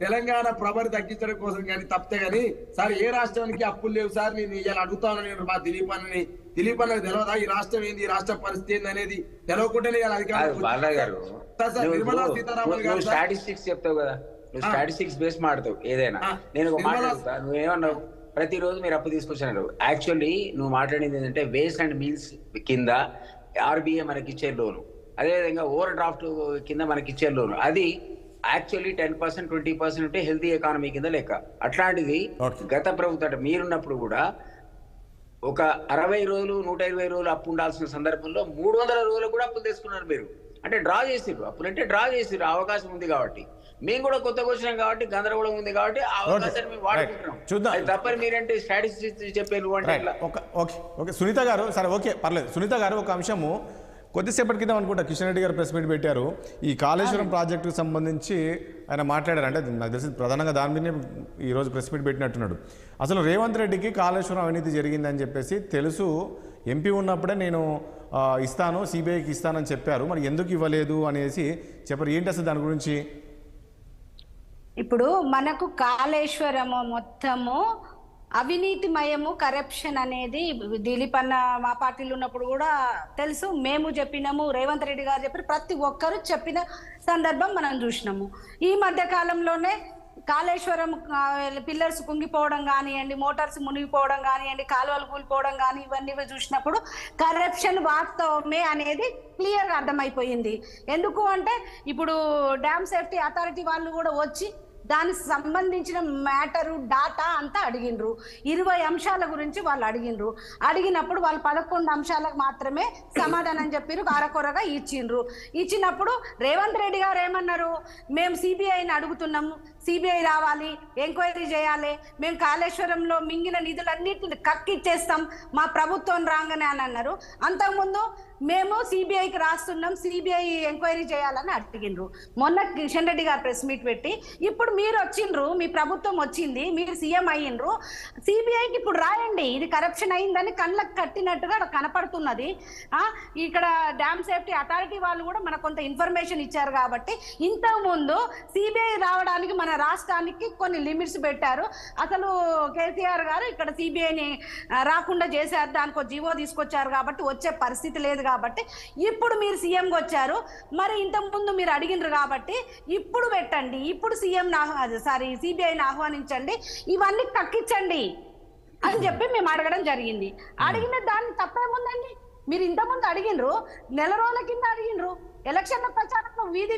తెలంగాణ ప్రభని తగ్గించడం కోసం కానీ తప్పితే గానీ సార్ ఏ రాష్ట్రానికి అప్పులు లేవు సార్. నేను ఇలా అడుగుతాను, నేను మా దిలీప్ అన్నకి తెలియదా ఈ రాష్ట్రం ఏంది, ఈ రాష్ట్ర పరిస్థితి ఏంది అనేది తెలియకుండానే నిర్మలా సీతారామన్ గారు స్టాటిస్టిక్స్ చెప్తావు కదా, నువ్వు స్టాటిస్టిక్స్ బేస్ మాడతావు ఏదైనా. నేను ఒక మాట చెప్తా, నువ్వేమన్నావు, ప్రతిరోజు మీరు అప్పు తీసుకొచ్చినారు. యాక్చువల్లీ నువ్వు మాట్లాడింది ఏంటంటే వేస్ట్ అండ్ మీల్స్ కింద RBI మనకి ఇచ్చే లోను, అదేవిధంగా ఓవర్ డ్రాఫ్ట్ కింద మనకి ఇచ్చే లోను, అది యాక్చువల్లీ 10% 20% ఉంటే హెల్తీ ఎకానమీ కింద లెక్క. అట్లాంటిది గత ప్రభుత్వం మీరున్నప్పుడు కూడా ఒక 60 రోజులు 120 రోజులు అప్పు ఉండాల్సిన సందర్భంలో 300 రోజులు కూడా అప్పులు తీసుకున్నారు మీరు. అంటే డ్రా చేసిర్రు, అప్పులంటే డ్రా చేసిర్రు, అవకాశం ఉంది కాబట్టి. మేము కూడా కొత్తగా వచ్చినాం కాబట్టి గందరగోళం ఉంది కాబట్టి ఆ అవకాశాన్ని మేము వాడుకుంటున్నాం. అది తప్పని మీరంటే స్టాటిస్టిక్స్ చెప్పారు అంటే ఓకే సునీత గారు, సరే ఓకే పర్లేదు. సునీత గారు, ఒక అంశము కొద్దిసేపటి కింద అనుకుంటా కిషన్ రెడ్డి గారు ప్రెస్ మీట్ పెట్టారు. ఈ కాళేశ్వరం ప్రాజెక్టుకు సంబంధించి ఆయన మాట్లాడారు. అంటే నాకు తెలిసి ప్రధానంగా దాని మీదనే ఈరోజు ప్రెస్ మీట్ పెట్టినట్టున్నాడు. అసలు రేవంత్ రెడ్డికి కాళేశ్వరం అవినీతి జరిగిందని చెప్పేసి తెలుసు, ఎంపీ ఉన్నప్పుడే నేను ఇస్తాను, సిబిఐకి ఇస్తానని చెప్పారు, మరి ఎందుకు ఇవ్వలేదు అనేసి చెప్పారు. ఏంటి అసలు దాని గురించి? ఇప్పుడు మనకు కాళేశ్వరము మొత్తము అవినీతిమయము, కరప్షన్ అనేది దిలీప్ అన్న మా పార్టీలో ఉన్నప్పుడు కూడా తెలుసు, మేము చెప్పినాము, రేవంత్ రెడ్డి గారు చెప్పారు, ప్రతి ఒక్కరు చెప్పిన సందర్భం మనం చూసినాము. ఈ మధ్య కాలంలోనే కాళేశ్వరం పిల్లర్స్ కుంగిపోవడం కానివ్వండి, మోటార్స్ మునిగిపోవడం కానివ్వండి, కాలువలు కూలిపోవడం కానీ ఇవన్నీ చూసినప్పుడు కరప్షన్ వాస్తవమే అనేది క్లియర్గా అర్థమైపోయింది. ఎందుకు అంటే ఇప్పుడు డ్యామ్ సేఫ్టీ అథారిటీ వాళ్ళు కూడా వచ్చి దానికి సంబంధించిన మ్యాటరు డాటా అంతా అడిగినరు. 20 అంశాల గురించి వాళ్ళు అడిగినరు. అడిగినప్పుడు వాళ్ళు 11 అంశాలకు మాత్రమే సమాధానం చెప్పారు, కారకొరగా ఇచ్చిండ్రు. ఇచ్చినప్పుడు రేవంత్ రెడ్డి గారు ఏమన్నారు, మేము సిబిఐని అడుగుతున్నాము, సిబిఐ రావాలి, ఎంక్వైరీ చేయాలి, మేము కాళేశ్వరంలో మింగిన నిధులన్నింటిని కక్కిచ్చేస్తాం మా ప్రభుత్వం రాగానే అని అన్నారు. అంతకుముందు మేము సిబిఐకి రాస్తున్నాం, సిబిఐ ఎంక్వైరీ చేయాలని అడిగిండ్రు. మొన్న కిషన్ రెడ్డి గారు ప్రెస్ మీట్ పెట్టి ఇప్పుడు మీరు వచ్చిండ్రు, మీ ప్రభుత్వం వచ్చింది, మీరు సీఎం అయ్యిండ్రు, సిబిఐకి ఇప్పుడు రాయండి, ఇది కరప్షన్ అయిందని కళ్ళకు కట్టినట్టుగా కనపడుతున్నది. ఇక్కడ డ్యామ్ సేఫ్టీ అథారిటీ వాళ్ళు కూడా మనకు కొంత ఇన్ఫర్మేషన్ ఇచ్చారు కాబట్టి ఇంతకుముందు సిబిఐ రావడానికి మన రాష్ట్రానికి కొన్ని లిమిట్స్ పెట్టారు. అసలు కేసీఆర్ గారు ఇక్కడ సిబిఐని రాకుండా చేశారు, దానికి జీవో తీసుకొచ్చారు కాబట్టి వచ్చే పరిస్థితి లేదు. కాబట్టి ఇప్పుడు మీరు సీఎంకి వచ్చారు, మరి ఇంతకుముందు మీరు అడిగినారు కాబట్టి ఇప్పుడు పెట్టండి, ఇప్పుడు సిబిఐని ఆహ్వానించండి, ఇవన్నీ కక్కించండి అని చెప్పి మేము అడగడం జరిగింది. అడిగిన దాన్ని తప్పేముందండి, మీరు ఇంతకుముందు అడిగినరు, నెల రోజుల కింద అడిగినరు, ఎలక్షన్ల ప్రచారంలో వీధి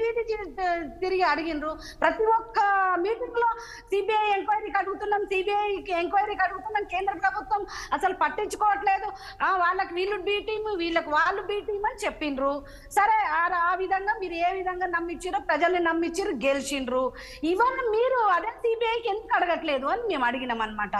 తిరిగి అడిగినరు, ప్రతి ఒక్క మీటింగ్ లో సిబిఐ ఎంక్వైరీకి అడుగుతున్నాం, సిబిఐకి ఎంక్వైరీకి అడుగుతున్నాం, కేంద్ర ప్రభుత్వం అసలు పట్టించుకోవట్లేదు, వాళ్ళకి వీళ్ళు బీ టీమ్, వీళ్ళకి వాళ్ళు బీ టీమ్ అని చెప్పిండ్రు. సరే ఆ విధంగా మీరు ఏ విధంగా నమ్మించారో ప్రజల్ని నమ్మించారు, గెలిచిండ్రు. ఇవన్నీ మీరు అదే సిబిఐకి ఎందుకు అడగట్లేదు అని మేము అడిగినాం అనమాట.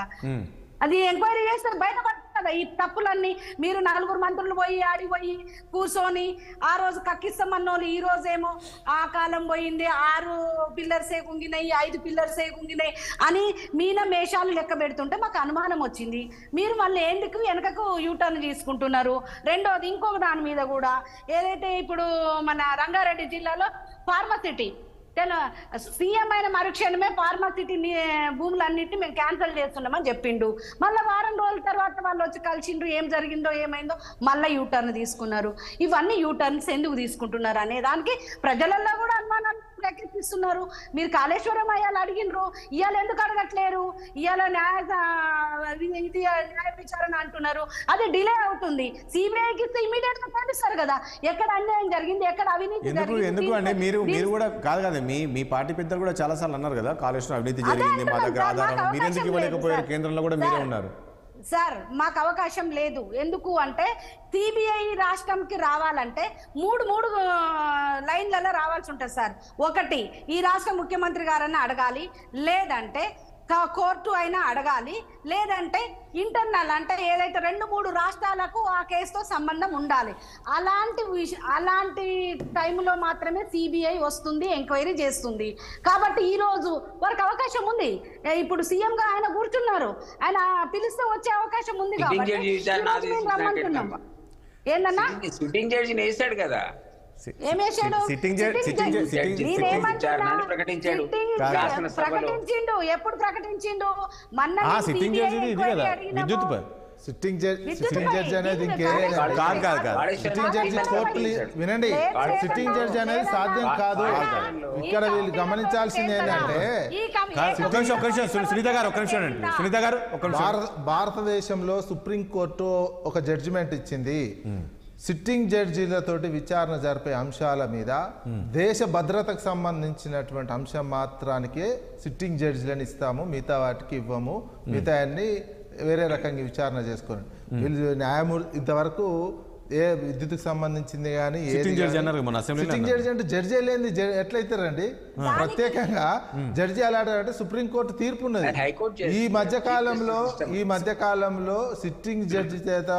అది ఎంక్వైరీ చేస్తే బయటపడుతుంది కదా ఈ తప్పులన్నీ. మీరు 4 మంత్రులు పోయి ఆడిపోయి కూర్చొని ఆ రోజు కక్కిస్తామన్నోళ్ళు ఈ రోజేమో ఆ కాలం పోయింది, 6 పిల్లర్సే కుంగినాయి, 5 పిల్లర్సే కుంగినాయి అని మీన మేషాలు లెక్క పెడుతుంటే మాకు అనుమానం వచ్చింది. మీరు మళ్ళీ ఎందుకు వెనకకు యూటర్న్ తీసుకుంటున్నారు? రెండోది ఇంకొక దాని మీద కూడా ఏదైతే ఇప్పుడు మన రంగారెడ్డి జిల్లాలో ఫార్మసిటీ సీఎం అయిన మరుక్షణమే ఫార్మసిటీ భూములన్నింటినీ మేము క్యాన్సిల్ చేస్తున్నామని చెప్పిండు. మళ్ళీ వారం రోజుల తర్వాత వాళ్ళు వచ్చి కలిసిండ్రు, ఏం జరిగిందో ఏమైందో మళ్ళీ యూటర్న్ తీసుకున్నారు. ఇవన్నీ యూటర్న్స్ ఎందుకు తీసుకుంటున్నారు అనే దానికి ప్రజలలో కూడా అనుమానాలు రేకెత్తిస్తున్నారు. మీరు కాళేశ్వరం అయ్యాలు అడిగినరు, ఇవాళ ఎందుకు అడగట్లేరు? ఇవాళ న్యాయ విచారణ అంటున్నారు, అది డిలే అవుతుంది. సిబిఐకి ఇస్తే ఇమీడియట్ గా తెలుస్తారు కదా ఎక్కడ అన్యాయం జరిగింది, ఎక్కడ అవినీతి ఎందుకు అంటే మీరు కూడా కాదు కదా, మీ పార్టీ పెద్దలు కూడా చాలా సార్లు అన్నారు కదా కాళేశ్వరం అవినీతి జరిగింది, మా దగ్గర ఆధారం, మీరెందుకు ఇవ్వలేకపోయారు? కేంద్రంలో కూడా మీరే ఉన్నారు సార్. మాకు అవకాశం లేదు. ఎందుకు అంటే సిబిఐ రాష్ట్రంకి రావాలంటే మూడు లైన్లలో రావాల్సి ఉంటుంది సార్. ఒకటి ఈ రాష్ట్ర ముఖ్యమంత్రి గారన్నా అడగాలి, లేదంటే కోర్టు అయినా అడగాలి, లేదంటే ఇంటర్నల్ అంటే ఏదైతే 2-3 రాష్ట్రాలకు ఆ కేసుతో సంబంధం ఉండాలి. అలాంటి టైంలో మాత్రమే సిబిఐ వస్తుంది, ఎంక్వైరీ చేస్తుంది. కాబట్టి ఈ రోజు వారికి అవకాశం ఉంది. ఇప్పుడు సీఎం గా ఆయన కూర్చున్నారు, ఆయన పిలిస్తే వచ్చే అవకాశం ఉంది కాబట్టి రమ్మంటున్నాం. ఏందన్నా సిట్టింగ్ జడ్జిని వేసాడు కదా, ప్రకటించిండు. ఎప్పుడు ప్రకటించిండు? సిట్టింగ్ జడ్జి అనేది సిట్టింగ్ జడ్జి కోర్టులు వినండి, సిట్టింగ్ జడ్జి అనేది సాధ్యం కాదు. ఇక్కడ వీళ్ళు గమనించాల్సింది ఏంటంటే భారతదేశంలో సుప్రీంకోర్టు ఒక జడ్జిమెంట్ ఇచ్చింది. సిట్టింగ్ జడ్జీలతోటి విచారణ జరిపే అంశాల మీద దేశ భద్రతకు సంబంధించినటువంటి అంశం మాత్రానికే సిట్టింగ్ జడ్జీలను ఇస్తాము, మిగతా వాటికి ఇవ్వము, మిగతా అన్ని వేరే రకంగా విచారణ చేసుకోండి. వీళ్ళు న్యాయమూర్తి ఇంతవరకు ఏ విద్యుత్కు సంబంధించింది కానీ సిట్టింగ్ జడ్జి అంటే జడ్జి లేని ఎట్లయితారండి? ప్రత్యేకంగా జడ్జి అలాంటి సుప్రీంకోర్టు తీర్పు ఉన్నది. ఈ మధ్య కాలంలో సిట్టింగ్ జడ్జి చేత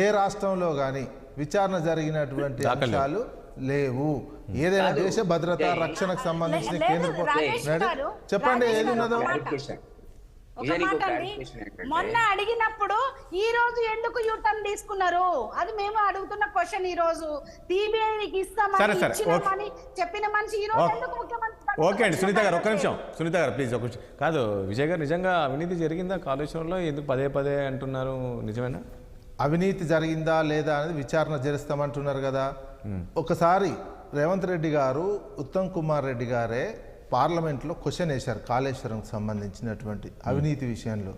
ఏ రాష్ట్రంలో గాని విచారణ జరిగినటువంటి అంశాలు లేవు. ఏదైనా దేశ భద్రత రక్షణకు సంబంధించిన కేంద్ర చెప్పండి ఏది ఉన్నదో. మొన్న అడిగినప్పుడు ఈ రోజు ఎందుకు యూటర్న్ తీసుకున్నారు? అది మేము అడుగుతున్న క్వశ్చన్. ఈ రోజు సిబిఐకి ఇస్తామని చెప్పిన మనిషి ఈ రోజు ఎందుకు ముఖ్యమంత్రి? ఓకే అండి సునీత గారు, ఒక్క నిమిషం. సునీత గారు ప్లీజ్ ఒక నిమిషం. కాదు విజయ్ గారు, నిజంగా అవినీతి జరిగిందా కాళేశ్వరంలో? ఎందుకు పదే అంటున్నారు? నిజమేనా? అవినీతి జరిగిందా లేదా అనేది విచారణ చేస్తామంటున్నారు కదా. ఒకసారి రేవంత్ రెడ్డి గారు, ఉత్తమ్ కుమార్ రెడ్డి గారే పార్లమెంట్లో క్వశ్చన్ వేశారు కాళేశ్వరంకి సంబంధించినటువంటి అవినీతి విషయంలో.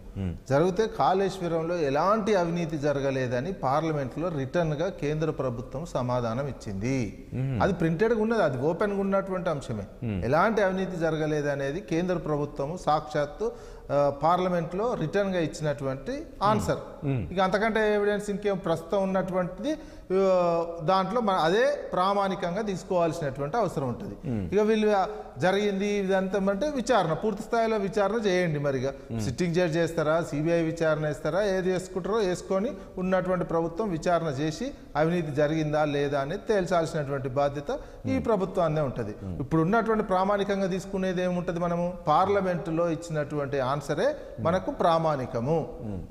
జరిగితే కాళేశ్వరంలో ఎలాంటి అవినీతి జరగలేదని పార్లమెంట్లో రిటర్న్గా కేంద్ర ప్రభుత్వం సమాధానం ఇచ్చింది. అది ప్రింటెడ్గా ఉన్నది, అది ఓపెన్గా ఉన్నటువంటి అంశమే. ఎలాంటి అవినీతి జరగలేదనేది కేంద్ర ప్రభుత్వము సాక్షాత్తు పార్లమెంట్లో రిటర్న్గా ఇచ్చినటువంటి ఆన్సర్. ఇక అంతకంటే ఎవిడెన్స్ ఇంకేం ప్రస్తుతం ఉన్నటువంటిది దాంట్లో అదే ప్రామాణికంగా తీసుకోవాల్సినటువంటి అవసరం ఉంటుంది. ఇక వీళ్ళు జరిగింది ఇదంతా అంటే విచారణ, పూర్తి స్థాయిలో విచారణ చేయండి. మరిగా సిట్టింగ్ జడ్జి చేస్తారా, సిబిఐ విచారణ వేస్తారా, ఏది వేసుకుంటారో వేసుకొని ఉన్నటువంటి ప్రభుత్వం విచారణ చేసి అవినీతి జరిగిందా లేదా అనేది తేల్చాల్సినటువంటి బాధ్యత ఈ ప్రభుత్వాన్నే ఉంటుంది. ఇప్పుడు ఉన్నటువంటి ప్రామాణికంగా తీసుకునేది ఏముంటుంది? మనము పార్లమెంటులో ఇచ్చినటువంటి ఆన్సరే మనకు ప్రామాణికము.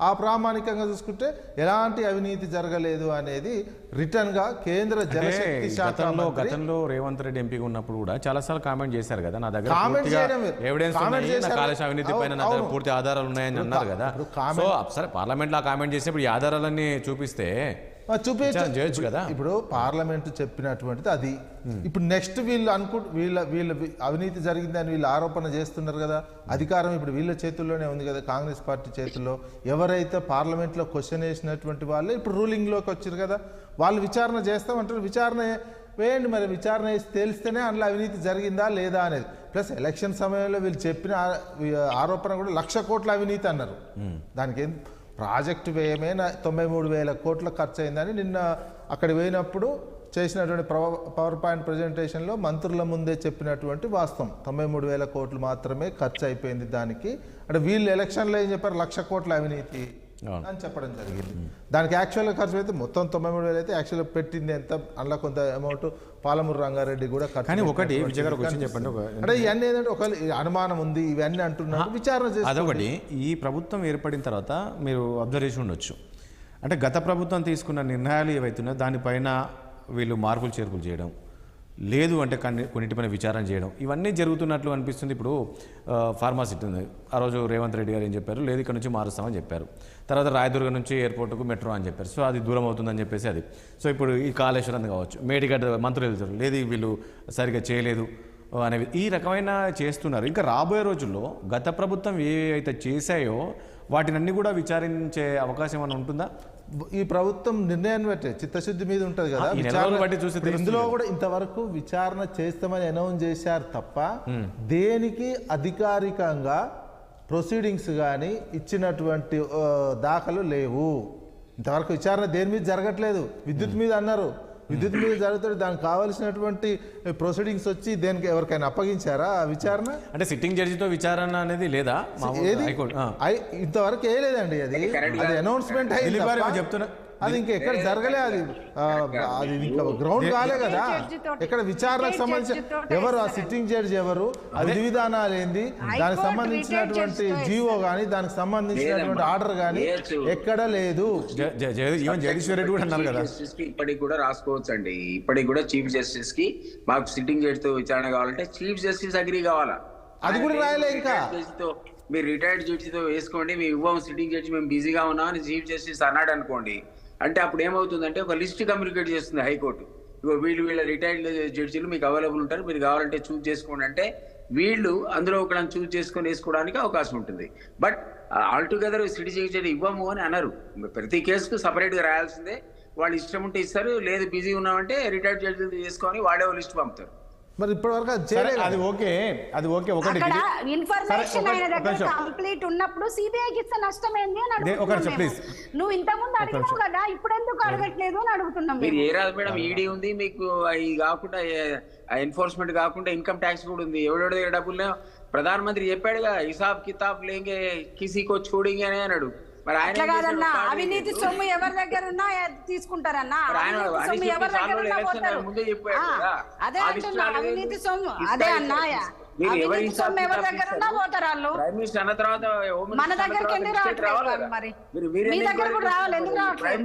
ఆ ప్రామాణికంగా చూసుకుంటే ఎలాంటి అవినీతి జరగలేదు అనేది రిటర్న్ గా కేంద్ర జలశక్తి శాఖ గతంలో రేవంత్ రెడ్డి ఎంపీగా ఉన్నప్పుడు కూడా చాలా సార్లు కామెంట్ చేశారు కదా, నా దగ్గర ఎవిడెన్స్ కాళేశ్వరం అవినీతి పైన నా దగ్గర పూర్తి ఆధారాలు ఉన్నాయని అన్నారు కదా. సో సరే పార్లమెంట్ లో కామెంట్ చేసినప్పుడు ఈ ఆధారాలన్నీ చూపిస్తే చూపించచ్చు కదా. ఇప్పుడు పార్లమెంట్ చెప్పినటువంటిది అది. ఇప్పుడు నెక్స్ట్ వీళ్ళ అవినీతి జరిగిందని వీళ్ళు ఆరోపణ చేస్తున్నారు కదా. అధికారం ఇప్పుడు వీళ్ళ చేతుల్లోనే ఉంది కదా, కాంగ్రెస్ పార్టీ చేతుల్లో. ఎవరైతే పార్లమెంట్లో క్వశ్చన్ వేసినటువంటి వాళ్ళే ఇప్పుడు రూలింగ్లోకి వచ్చారు కదా, వాళ్ళు విచారణ చేస్తామంటారు. విచారణ వేయండి, మరి విచారణ వేసి తేలిస్తేనే అందులో అవినీతి జరిగిందా లేదా అనేది. ప్లస్ ఎలక్షన్ సమయంలో వీళ్ళు చెప్పిన ఆరోపణ కూడా 1,00,000 కోట్ల అవినీతి అన్నారు. దానికి ఏం ప్రాజెక్టు వ్యయమే 93,000 కోట్ల ఖర్చు అయిందని నిన్న అక్కడ పోయినప్పుడు చేసినటువంటి పవర్ పాయింట్ ప్రజెంటేషన్లో మంత్రుల ముందే చెప్పినటువంటి వాస్తవం 93,000 కోట్లు మాత్రమే ఖర్చు అయిపోయింది దానికి. అంటే వీళ్ళు ఎలక్షన్లో ఏం చెప్పారు, 1,00,000 కోట్ల అవినీతి అని చెప్పడం జరిగింది. దానికి యాక్చువల్గా ఖర్చు అయితే మొత్తం 93,000 అయితే యాక్చువల్గా పెట్టింది ఎంత, అందులో కొంత అమౌంట్ పాలమూరు రంగారెడ్డి కూడా ఖర్చు. కానీ ఒకటి విజయ్ గారు చెప్పండి, అంటే ఇవన్నీ ఏంటంటే ఒక అనుమానం ఉంది ఇవన్నీ అంటున్నారు, విచారణ చేసి. అదొకటి, ఈ ప్రభుత్వం ఏర్పడిన తర్వాత మీరు అబ్జర్వ్ చేసి ఉండొచ్చు, అంటే గత ప్రభుత్వం తీసుకున్న నిర్ణయాలు ఏవైతున్నాయో దానిపైన వీళ్ళు మార్పులు చేర్పులు చేయడం, లేదు అంటే కొన్నిటిపైన విచారణ చేయడం, ఇవన్నీ జరుగుతున్నట్లు అనిపిస్తుంది. ఇప్పుడు ఫార్మాసిటీ ఉంది, ఆ రోజు రేవంత్ రెడ్డి గారు ఏం చెప్పారు, లేదు ఇక్కడ నుంచి మారుస్తామని చెప్పారు. తర్వాత రాయదుర్గం నుంచి ఎయిర్పోర్ట్కు మెట్రో అని చెప్పారు, సో అది దూరం అవుతుందని చెప్పేసి అది. సో ఇప్పుడు ఈ కాళేశ్వరం కావచ్చు, మేడిగడ్డ మంత్రులు వెళ్తారు, లేదు వీళ్ళు సరిగ్గా చేయలేదు అనేవి ఈ రకమైన చేస్తున్నారు. ఇంకా రాబోయే రోజుల్లో గత ప్రభుత్వం ఏవైతే చేశాయో వాటినన్నీ కూడా విచారించే అవకాశం ఏమైనా ఉంటుందా? ఈ ప్రభుత్వం నిర్ణయాన్ని బట్టి చిత్తశుద్ధి మీద ఉంటుంది కదా, బట్టి చూసి ఇందులో కూడా ఇంతవరకు విచారణ చేస్తామని అనౌన్స్ చేశారు తప్ప దేనికి అధికారికంగా ప్రొసీడింగ్స్ కానీ ఇచ్చినటువంటి దాఖలు లేవు. ఇంతవరకు విచారణ దేని మీద జరగట్లేదు. విద్యుత్ మీద అన్నారు, విద్యుత్ మీద జరుగుతుంది, దానికి కావాల్సినటువంటి ప్రొసీడింగ్స్ వచ్చి దేనికి ఎవరికైనా అప్పగించారా ఆ విచారణ? అంటే సిట్టింగ్ జడ్జితో విచారణ అనేది లేదా? ఇంతవరకు ఏ లేదండి, అది అనౌన్స్మెంట్ అయింది చెప్తున్నా, అది ఇంకా ఎక్కడ జరగలే, అది ఇంకా గ్రౌండ్ కాలే కదా. ఎక్కడ విచారణకు సంబంధించి ఎవరు ఆ సిట్టింగ్ జడ్జి ఎవరు, విధి విధానాలు ఏంది, దానికి సంబంధించినటువంటి జీవో కానీ దానికి సంబంధించినటువంటి ఆర్డర్ కానీ ఎక్కడ లేదు. జగదీశ్వర్ రెడ్డి కూడా అన్నారు కదా, ఇప్పటికి కూడా రాసుకోవచ్చు అండి. ఇప్పటికి కూడా చీఫ్ జస్టిస్ కి మాకు సిట్టింగ్ జడ్జితో విచారణ కావాలంటే చీఫ్ జస్టిస్ అగ్రీ కావాలా, అది కూడా రాయలే. ఇంకా మీరు రిటైర్డ్ జడ్జితో వేసుకోండి, మేము ఇవ్వము సిట్టింగ్ జడ్జి, మేము బిజీగా ఉన్నాం అని చీఫ్ జస్టిస్ అన్నాడు అనుకోండి, అంటే అప్పుడు ఏమవుతుందంటే ఒక లిస్ట్ కమ్యూనికేట్ చేస్తుంది హైకోర్టు, వీళ్ళ రిటైర్డ్ జడ్జీలు మీకు అవైలబుల్ ఉంటారు, మీరు కావాలంటే చూస్ చేసుకోండి అంటే వీళ్ళు అందులో ఒకళ్ళని చూస్ చేసుకొని వేసుకోవడానికి అవకాశం ఉంటుంది. బట్ ఆల్టుగెదర్ సిట్టింగ్ జడ్జి ఇవ్వము అని అన్నారు. ప్రతి కేసుకు సపరేట్గా రాయాల్సిందే, వాళ్ళు ఇష్టం ఉంటే ఇస్తారు, లేదు బిజీ ఉన్నామంటే రిటైర్డ్ జడ్జీలు చేసుకొని వాడే లిస్ట్ పంపుతారు. మరి ఇప్పటివరకు అది ఓకే, అది ఓకే. ఒకటి ఇన్ఫర్మేషన్ ఆయన దగ్గర కంప్లీట్ ఉన్నప్పుడు సిబిఐకి ఇస్తే నష్టం ఏంది అని అడుగుతున్నాం. నువ్వు ఇంతకుముందు అడిగావు కదా, ఇప్పుడు ఎందుకు అడగట్లేదు అని అడుగుతున్నాం. మీరు ఏ రాదు మేడం, ఈడీ ఉంది మీకు, ఇది కాకుండా ఎన్ఫోర్స్మెంట్ కాకుండా ఇన్కమ్ ట్యాక్స్ కూడా ఉంది. ఎవడెవడ డబ్బులు ప్రధానమంత్రి చెప్పాడుగా, హిసాబ్ కితాబ్ లేంగే కిసీకో చూడింగే అని అన్నాడు. మరి ఆయన అవినీతి సొమ్ము ఎవరి దగ్గర ఉన్నా తీసుకుంటారన్నా, సొమ్ము ఎవరి దగ్గర ఉన్నా పోతారు. అదే అంటున్నా, అవినీతి సొమ్ము అదే అన్నా, అవినీతి సొమ్ము ఎవరి దగ్గర ఉన్నా పోతారు వాళ్ళు. మన దగ్గరికి ఎందుకు రావట్లేదు, మరి మీ దగ్గర కూడా రావాలి, ఎందుకు రావట్లేదు?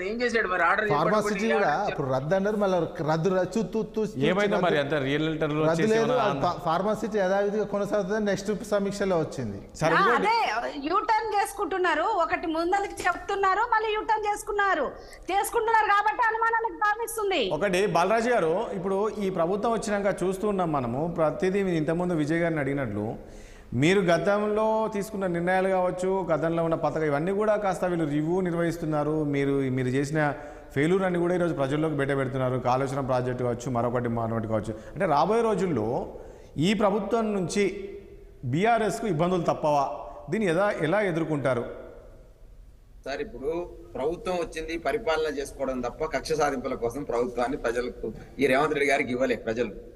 ఏం చేశాడు మరి ఆర్డర్ ఫార్మాసిటీ కూడా ఇప్పుడు రద్దు అన్నారు, మళ్ళీ రద్దు ఏమైందా మరి అంత రద్దు లేదు. ఫార్మాసిటీ యథావిధిగా కొనసాగుతుంది, నెక్స్ట్ సమీక్షలో వచ్చింది. అదే యూటర్న్ చేసుకుంటున్నారు, ఒకటి ముందరికి చెప్తున్నారు, మళ్ళీ యూటర్న్ చేసుకుంటున్నారు కాబట్టి అనుమానాలకు భావిస్తుంది. ఒకటి బాలరాజు గారు, ఇప్పుడు ఈ ప్రభుత్వం వచ్చినాక చూస్తూ ఉన్నాం మనము ప్రతిదీ. ఇంతకుముందు విజయ్ గారిని అడిగినట్లు మీరు గతంలో తీసుకున్న నిర్ణయాలు కావచ్చు, గతంలో ఉన్న పథకం ఇవన్నీ కూడా కాస్త వీళ్ళు రివ్యూ నిర్వహిస్తున్నారు. మీరు చేసిన ఫెయిల్యూర్ అని కూడా ఈరోజు ప్రజల్లోకి పెడుతున్నారు. కాళేశ్వరం ప్రాజెక్టు కావచ్చు, మరొకటి కావచ్చు. అంటే రాబోయే రోజుల్లో ఈ ప్రభుత్వం నుంచి బీఆర్ఎస్కు ఇబ్బందులు తప్పవా? దీన్ని ఎలా ఎదుర్కొంటారు? సార్, ఇప్పుడు ప్రభుత్వం వచ్చింది పరిపాలన చేసుకోవడం తప్ప కక్ష సాధింపుల కోసం ప్రభుత్వాన్ని ప్రజలకు ఈ రేవంత్ రెడ్డి గారికి ఇవ్వలే.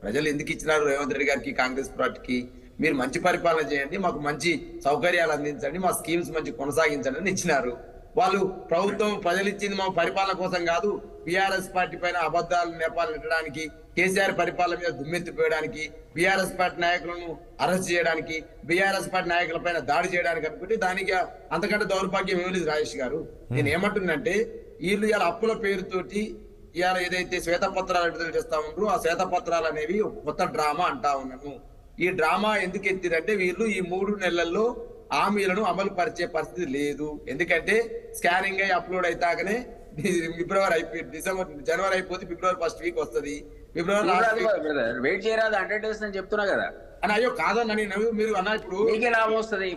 ప్రజలు ఎందుకు ఇచ్చినారు రేవంత్ రెడ్డి గారికి, కాంగ్రెస్ పార్టీకి? మీరు మంచి పరిపాలన చేయండి, మాకు మంచి సౌకర్యాలు అందించండి, మా స్కీమ్స్ మంచి కొనసాగించండి అని ఇచ్చినారు. వాళ్ళు ప్రభుత్వం ప్రజలు ఇచ్చింది మా పరిపాలన కోసం కాదు, బీఆర్ఎస్ పార్టీ పైన అబద్ధాలు నేపాలు నెట్టడానికి, కేసీఆర్ పరిపాలన మీద దుమ్మెత్తిపోయడానికి, బీఆర్ఎస్ పార్టీ నాయకులను అరెస్ట్ చేయడానికి, బీఆర్ఎస్ పార్టీ నాయకుల పైన దాడి చేయడానికి అనుకుంటే దానికి అంతకంటే దౌర్భాగ్యం ఏమీ లేదు. రాజేష్ గారు, నేను ఏమంటున్నంటే వీళ్ళు ఇవాళ అప్పుల పేరుతోటి ఇవాళ ఏదైతే శ్వేతపత్రాలు విడుదల చేస్తా ఉన్నారో ఆ శ్వేతపత్రాలు అనేవి ఒక కొత్త డ్రామా అంటా ఉన్నాను. ఈ డ్రామా ఎందుకు ఎత్తిరంటే వీళ్ళు ఈ 3 నెలల్లో హామీలను అమలు పరిచే పరిస్థితి లేదు. ఎందుకంటే స్కానింగ్ అయి అప్లోడ్ అయితాకనే ఫిబ్రవరి అయిపోయింది, జనవరి అయిపోతే ఫిబ్రవరి ఫస్ట్ వీక్ వస్తుంది. వెయిట్ చేయరాదు, 100 days అని చెప్తున్నా కదా అని. అయ్యో కాదన్నా, మీరు అన్నా ఇప్పుడు లాభం వస్తుంది,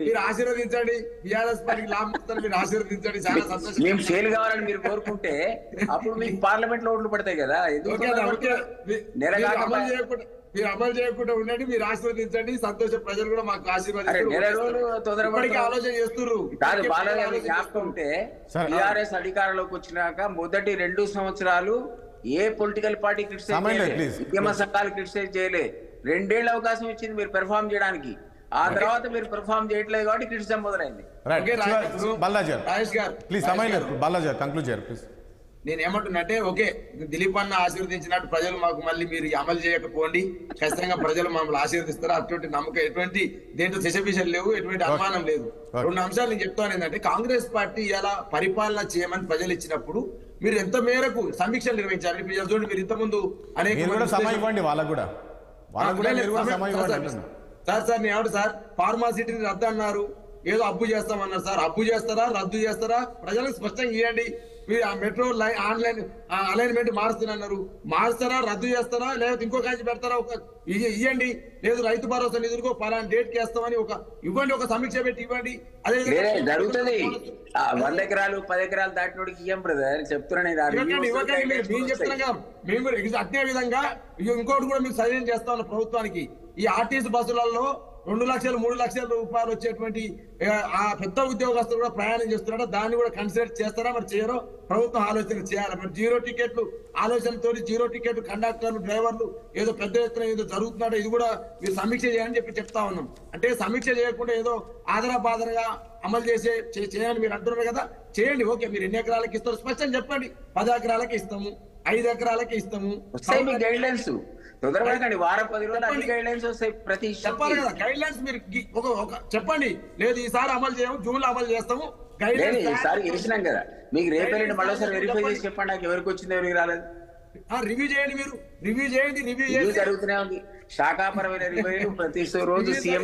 మీరు ఆశీర్వదించండి, బీఆర్ఎస్ పార్టీకి లాభం వస్తుంది, మీరు ఆశీర్వదించండి. చాలా సంతోషం. మేము ఫెయిల్ కావాలని మీరు కోరుకుంటే అప్పుడు మీకు పార్లమెంట్ లో ఓట్లు పడతాయి కదా. మీరు అమలు చేయకుండా ఉండండి, మీరు ఆశీర్వదించండి, సంతోష ప్రజలు కూడా మాకు నెల రోజులు తొందరపడి ఆలోచన చేస్తున్నారు. కాదు బాలగారు జ్ఞాపకంటే టీఆర్ఎస్ అధికారంలోకి వచ్చినాక మొదటి 2 సంవత్సరాలు ఏ పొలిటికల్ పార్టీ క్రిటిసైజ్ చేయలేదు, ఉద్యమ సంఘాలు క్రిటిసైజ్ చేయలే. 2 ఏళ్ళ అవకాశం ఇచ్చింది మీరు పెర్ఫార్మ్ చేయడానికి. ఆ తర్వాత మీరు పెర్ఫార్మ్ చేయట్లేదు కాబట్టి క్రిటిసిజం మొదలైంది. నేను ఏమంటున్నట్టే ఓకే, దిలీప్ అన్న ఆశీర్వదించినట్టు ప్రజలు మాకు మళ్ళీ మీరు అమలు చేయకపోండి, ఖచ్చితంగా ప్రజలు మమ్మల్ని ఆశీర్వదిస్తారు. అటువంటి నమ్మకం ఎటువంటి దేంట్లో శశభిషలు లేవు, ఎటువంటి అనుమానం లేదు. 2 అంశాలు నేను చెప్తాను. ఏంటంటే కాంగ్రెస్ పార్టీ ఇలా పరిపాలన చేయమని ప్రజలు ఇచ్చినప్పుడు మీరు ఎంత మేరకు సమీక్షలు నిర్వహించారు? చూడండి, మీరు ఇంతకుముందు అనేక సార్ నేను ఏమంటారు సార్, ఫార్మాసిటీని రద్దు అన్నారు, ఏదో అప్పు చేస్తామన్నారు సార్. అప్పు చేస్తారా, రద్దు చేస్తారా, ప్రజలకు స్పష్టంగా ఇవ్వండి. మీరు ఆ మెట్రో ఆన్లైన్ అలైన్మెంట్ మారుస్తున్నారు, మారుస్తారా, రద్దు చేస్తారా, లేకపోతే ఇంకో కాంచి పెడతారా? ఒక ఇవ్వండి. లేదు రైతు భరోసా నిధులకు పలానా డేట్ కి వేస్తామని ఇవ్వండి, ఒక సమీక్ష పెట్టి ఇవ్వండి. అదే జరుగుతుంది. 100 ఎకరాలు 10 ఎకరాలు దాటినోడికి ఇయ్యం బ్రదర్ చెప్తున్నాను. మేము చెప్తున్నాం కదా, మేము అదే విధంగా ఇంకోటి కూడా మీకు సజెషన్ చేస్తా ఉన్నాం ప్రభుత్వానికి. ఈ ఆర్టీసీ బస్సులలో 2 లక్షలు 3 లక్షల రూపాయలు వచ్చేటువంటి ఆ పెద్ద ఉద్యోగస్తులు కూడా ప్రయాణం చేస్తున్నారో దాన్ని కూడా కన్సిడర్ చేస్తారా, మరి చేయరో ప్రభుత్వం ఆలోచన చేయాలి. మరి 0 టికెట్లు ఆలోచనతో 0 టికెట్ కండక్టర్లు డ్రైవర్లు ఏదో పెద్ద ఎత్తున ఏదో జరుగుతున్నాడో ఇది కూడా మీరు సమీక్ష చేయాలని చెప్తా ఉన్నాం. అంటే సమీక్ష చేయకుండా ఏదో ఆదరబాదరగా అమలు చేయాలని మీరు అంటున్నారు కదా, చేయండి. ఓకే, మీరు ఎన్ని ఎకరాలకి ఇస్తారు స్పష్టం చెప్పండి. 10 ఎకరాలకి ఇస్తాము, 5 ఎకరాలకి ఇస్తాము. తొందరపడకండి, వారం 10 రోజులు అన్ని గైడ్ లైన్స్ వస్తాయి. ప్రతి చెప్పాలి కదా, గైడ్ లైన్స్ మీరు చెప్పండి. లేదు ఈసారి అమలు చేయము, జూన్ లో అమలు చేస్తాము. ఈసారి చేసినాం కదా, మీకు రేపేళ్ళి మళ్ళీసారి వెరిఫై చేసి చెప్పండి నాకు ఎవరికి వచ్చింది ఎవరికి రాలేదు. రివ్యూ చేయండి, మీరు రివ్యూ చేయండి. రివ్యూ జరుగుతూనే ఉంది. శాఖాపరమైన రివ్యూ ప్రతి రోజు సీఎం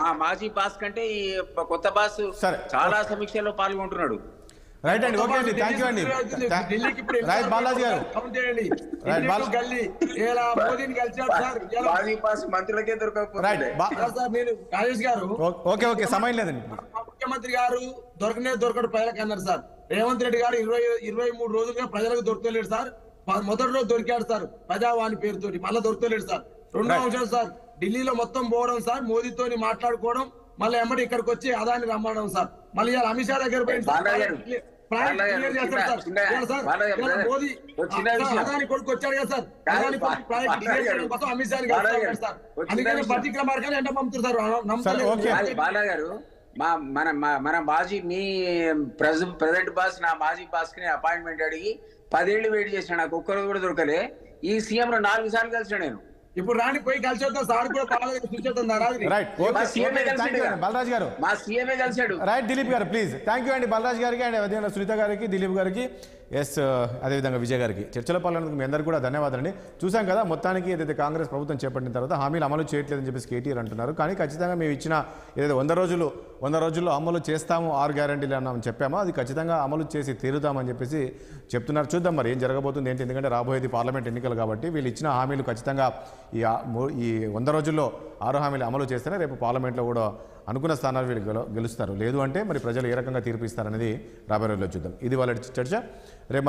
మా మాజీ బాస్ కంటే ఈ కొత్త బాస్ చాలా సమీక్షల్లో పాల్గొంటున్నాడు. రైట్ అండి, ఓకే అండి, థ్యాంక్ యూ అండి. రైట్ బాలాజీ గారు, మంత్రులకే దొరకకపోతే ఓకే ఓకే సమయం లేదండి. ముఖ్యమంత్రి గారు దొరకడు ప్రజలకు అన్నారు సార్. రేవంత్ రెడ్డి గారు 23 రోజులుగా ప్రజలకు దొరకలేడు సార్. మొదటి రోజు దొరికాడు సార్ ప్రజావాణి పేరుతోటి, మళ్ళీ దొరకలేడు సార్. 2వ అంశం సార్, ఢిల్లీలో మొత్తం పోవడం సార్, మోదీతోని మాట్లాడుకోవడం, మళ్ళీ ఎమ్మడి ఇక్కడికి వచ్చి అదాన్ని రమ్మడం సార్. మళ్ళీ అమిత్ షా దగ్గర పోయింది సార్. అదాని కొడుకు వచ్చాడు కదా సార్, అదాని కోసం అమిత్ షా సార్. అందుకని పర్టికులర్ మార్గాన్ని ఎంట పంపుతారు సార్. బాలగారు మన మాజీ మీ ప్రెసిడెంట్ బాస్ నా మాజీ బాస్ కి అపాయింట్మెంట్ అడిగి 10 ఏళ్ళు వెయిట్ చేసిన నాకు ఒక్కరోజు కూడా దొరకలే. ఈ సీఎం 4 సార్లు కలిసిన నేను. ఇప్పుడు రాని పోయి కలిసి వద్దాం సార్ కూడా బలరాజ్ గారు, మా సీఎంఏ కలిసాడు. రైట్ దిలీప్ గారు ప్లీజ్. థ్యాంక్ యూ అండి బలరాజ్ గారికి అండ్ అదేవిధంగా సునీత గారికి, దిలీప్ గారికి, అదేవిధంగా విజయ్ గారికి. చర్చలో పాల్గొన్నందుకు మీ అందరికీ కూడా ధన్యవాదాలండి. చూసాం కదా, మొత్తానికి ఏదైతే కాంగ్రెస్ ప్రభుత్వం చేపట్టిన తర్వాత హామీలు అమలు చేయట్లేదని చెప్పేసి కేటీఆర్ అంటున్నారు. కానీ ఖచ్చితంగా మేము ఇచ్చిన ఏదైతే 100 రోజుల్లో అమలు చేస్తాము, 6 గ్యారంటీలు అన్నామని చెప్పామో అది ఖచ్చితంగా అమలు చేసి తీరుతామని చెప్పేసి చెప్తున్నారు. చూద్దాం మరి ఏం జరగబోతుంది ఏంటి. ఎందుకంటే రాబోయేది పార్లమెంట్ ఎన్నికలు కాబట్టి వీళ్ళు ఇచ్చిన హామీలు ఖచ్చితంగా ఈ 100 రోజుల్లో 6 హామీలు అమలు చేస్తేనే రేపు పార్లమెంట్లో కూడా అనుకున్న స్థానాలు వీళ్ళు గెలుస్తారు. లేదు అంటే మరి ప్రజలు ఏ రకంగా తీర్పు ఇస్తారనేది రాబోయే రోజుల్లో చూద్దాం. ఇది వాళ్ళ చర్చ. రేపు